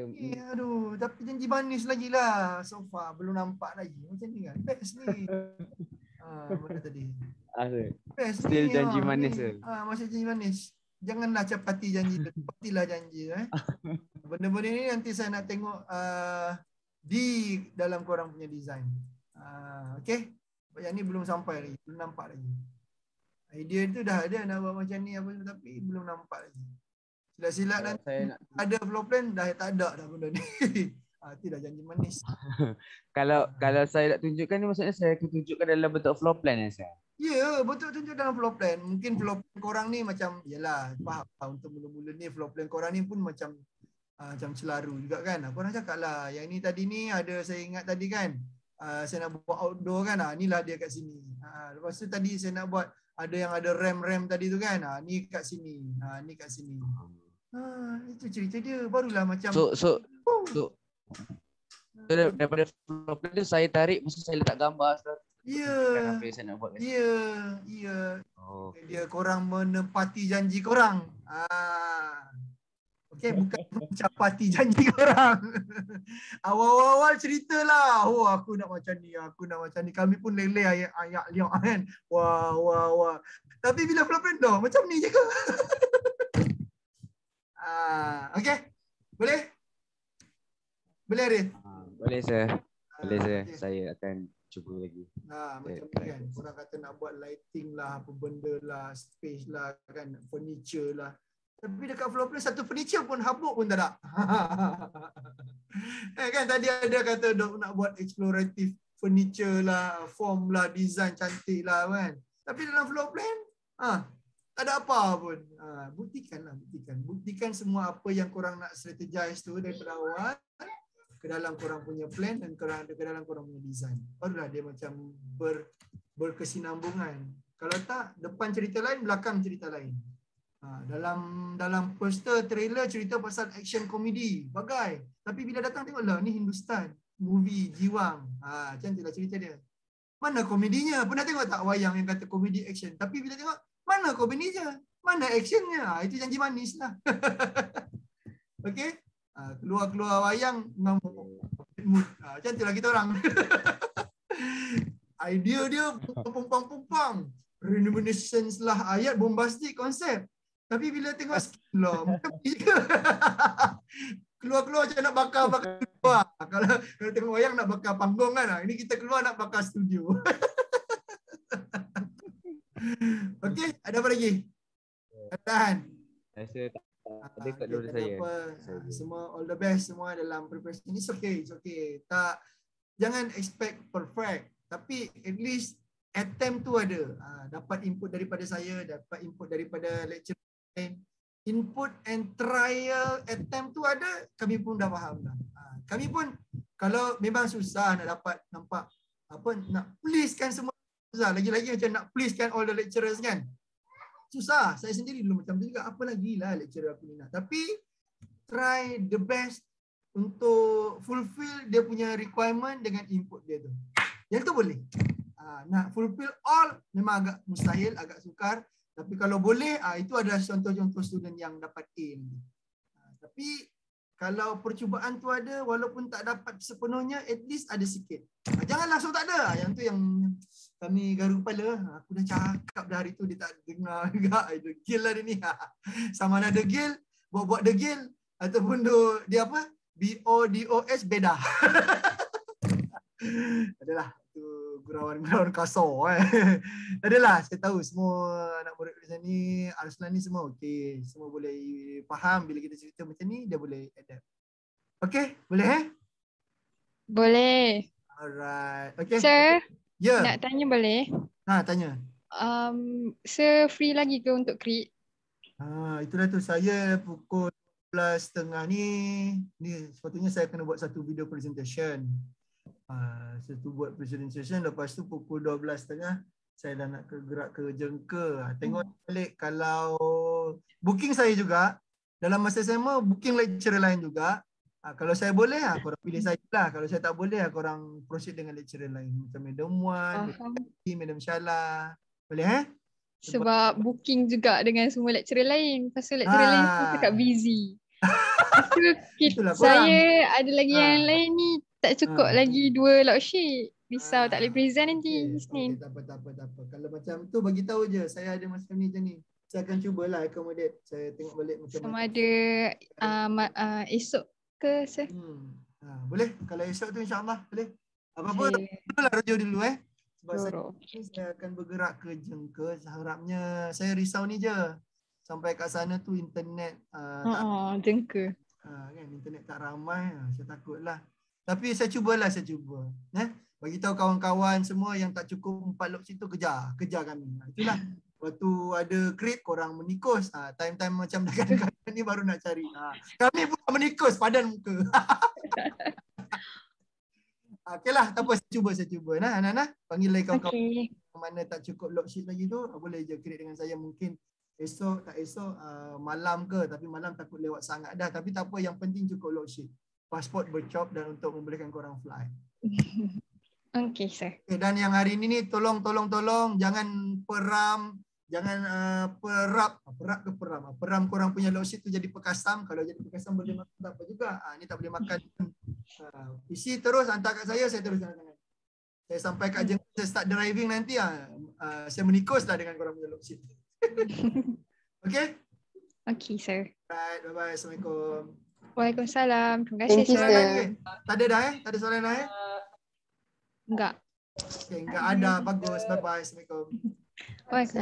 Aduh, tapi janji manis lagi lah. So far belum nampak lagi. Macam ni kan. Best ni. Mana tadi? Best still ni, janji manis ke? Masih janji manis. Janganlah capati janji, tepatilah janji. Benda-benda ni nanti saya nak tengok di dalam korang punya design. Okay. Yang ni belum sampai lagi, belum nampak lagi. Idea tu dah ada nak buat macam ni apa tapi belum nampak lagi. Silat-silat nanti ada floor plan dah tak ada dah benda ni. Itu dah janji manis. Kalau saya nak tunjukkan ni maksudnya saya akan tunjukkan dalam bentuk floor plan saya. Ya, betul tunjuk dalam floor plan. Mungkin floor plan korang ni macam, yelah, faham untuk mula-mula ni floor plan korang ni pun macam celaru juga kan. Korang cakap lah, yang ni tadi ni ada saya ingat tadi kan, saya nak buat outdoor kan, inilah dia kat sini. Lepas tu tadi saya nak buat, ada yang ada rem tadi tu kan, ni kat sini, ni kat sini. Itu cerita dia, barulah macam. So daripada floor plan tu saya tarik, mesti saya letak gambar. Ya. Dia korang menepati janji korang. Okey, bukan mencapati janji korang. Awal-awal ceritalah. Oh, aku nak macam ni. Kami pun lele ayat liak kan. Wah. Tapi bila floor plan dah macam ni je ke? Okey. Boleh Arif? Boleh sir. Okay. Saya akan cuba lagi. Macam ni kan. Korang kata nak buat lighting lah, apa benda lah, space lah kan, furniture lah. Tapi dekat floor plan satu furniture pun habuk pun tak ada. Kan tadi ada kata nak buat explorative furniture lah, form lah, design cantik lah kan. Tapi dalam floor plan tak ada apa pun. Buktikan semua apa yang korang nak strategize tu daripada awal ke dalam korang punya plan dan ke dalam korang punya design. Barulah dia macam berkesinambungan. Kalau tak, depan cerita lain, belakang cerita lain. Dalam poster, trailer cerita pasal action komedi, bagai. Tapi bila datang tengoklah, ni Hindustan, movie, jiwang. Cantiklah cerita dia. Mana komedinya? Pernah tengok tak wayang yang kata komedi action? Tapi bila tengok, mana komedinya? Mana actionnya? Itu janji manis lah. Okay? Keluar wayang ngamuk. Cantiklah kita orang. Idea dia pumpang. Reminiscence lah ayat, bombastik konsep. Tapi bila tengok skill lah, macam ni je. Keluar macam nak bakar keluar. Kalau tengok wayang nak bakar panggung kan. Ini kita keluar nak bakar studio. Okay, ada apa lagi? Tahan. Saya ada kat dulu saya. Semua all the best semua dalam preparation. It's okay. Jangan expect perfect. Tapi at least attempt tu ada. Dapat input daripada saya, dapat input daripada lecturer lain. input and trial attempt tu ada, kami pun dah faham dah. Kami pun kalau memang susah nak dapat nampak apa, nak please kan semua susah. Lagi-lagi macam nak please kan all the lecturers kan. Susah. Saya sendiri dulu macam tu juga. Apa lagi lah lecturer aku ni nak. Tapi try the best untuk fulfill dia punya requirement dengan input dia tu. Yang tu boleh. Nak fulfill all memang agak mustahil, agak sukar. Tapi kalau boleh, itu adalah contoh-contoh student yang dapat A. Tapi kalau percubaan tu ada, walaupun tak dapat sepenuhnya, at least ada sikit. Jangan langsung tak ada. Yang tu yang kami garu kepala. Aku dah cakap dah hari tu, dia tak dengar juga. Degil lah dia ni. Sama ada degil, buat-buat degil, ataupun dia apa? BODOS beda. Adalah. Gurauan-gurauan kasar. Adalah, saya tahu semua anak murid di sini, Arslan ni semua okey. Semua boleh faham bila kita cerita macam ni, dia boleh adapt. Okey, boleh Boleh. Alright. Okey. Sir, nak tanya boleh? Tanya. Sir free lagi ke untuk create? Itulah tu, saya pukul 12.30 ni sepatutnya saya kena buat satu video presentation. Satu buat presentation, lepas tu pukul 12.30 saya dah nak gerak ke Jengka. Tengok balik kalau booking saya juga dalam masa sama, booking lecturer lain juga. Kalau saya boleh, korang pilih saya lah. Kalau saya tak boleh, korang proceed dengan lecturer lain. Macam Madam Wan, Madam Shala. Boleh Sebab booking juga dengan semua lecturer lain. Lepas tu lecturer lain semua cakap busy. Lepas tu saya ada lagi yang lain ni. Tak cukup lagi 2 log sheet. Risau tak boleh present nanti Isnin. Tak apa. Kalau macam tu bagi tahu je. Saya ada macam ni. Saya akan cubalah accommodate. Saya tengok balik macam sama ada esok ke sir? Boleh. Kalau esok tu insya-Allah boleh. Apa-apa itulah raja dulu Sebab saya akan bergerak ke Jengka. Harapnya saya risau ni je. Sampai kat sana tu internet Jengka. Kan internet tak ramai. Saya takutlah. Tapi saya cuba. Bagi tahu kawan-kawan semua yang tak cukup 4 log situ, kejar kami. Itulah. Waktu ada krit korang menikus. Time-time macam kadang-kadang ni baru nak cari. Kami pun menikus padan muka. Okeylah, tak apa, saya cuba. Nah, panggil lagi kawan-kawan mana tak cukup log sheet lagi tu, boleh je krit dengan saya mungkin esok malam ke, tapi malam takut lewat sangat dah. Tapi tak apa, yang penting cukup log sheet. Pasport bercop dan untuk membolehkan korang fly. Okay, sir. Dan yang hari ini ni tolong jangan peram, jangan peram korang punya log sheet tu jadi pekasam. Kalau jadi pekasam boleh makan tak apa juga. Ni tak boleh makan. Isi terus hantar kat saya terus tangan. Saya sampai kat Jengka, saya start driving nanti saya menikus lah dengan korang punya log sheet. Okay? Okay, sir. Right, bye-bye. Assalamualaikum. Waalaikumsalam. Terima kasih, sir. Tak ada dah Tak ada soalan dah Enggak. Okay, enggak ada. Bagus. Bye-bye. Assalamualaikum. Waalaikumsalam.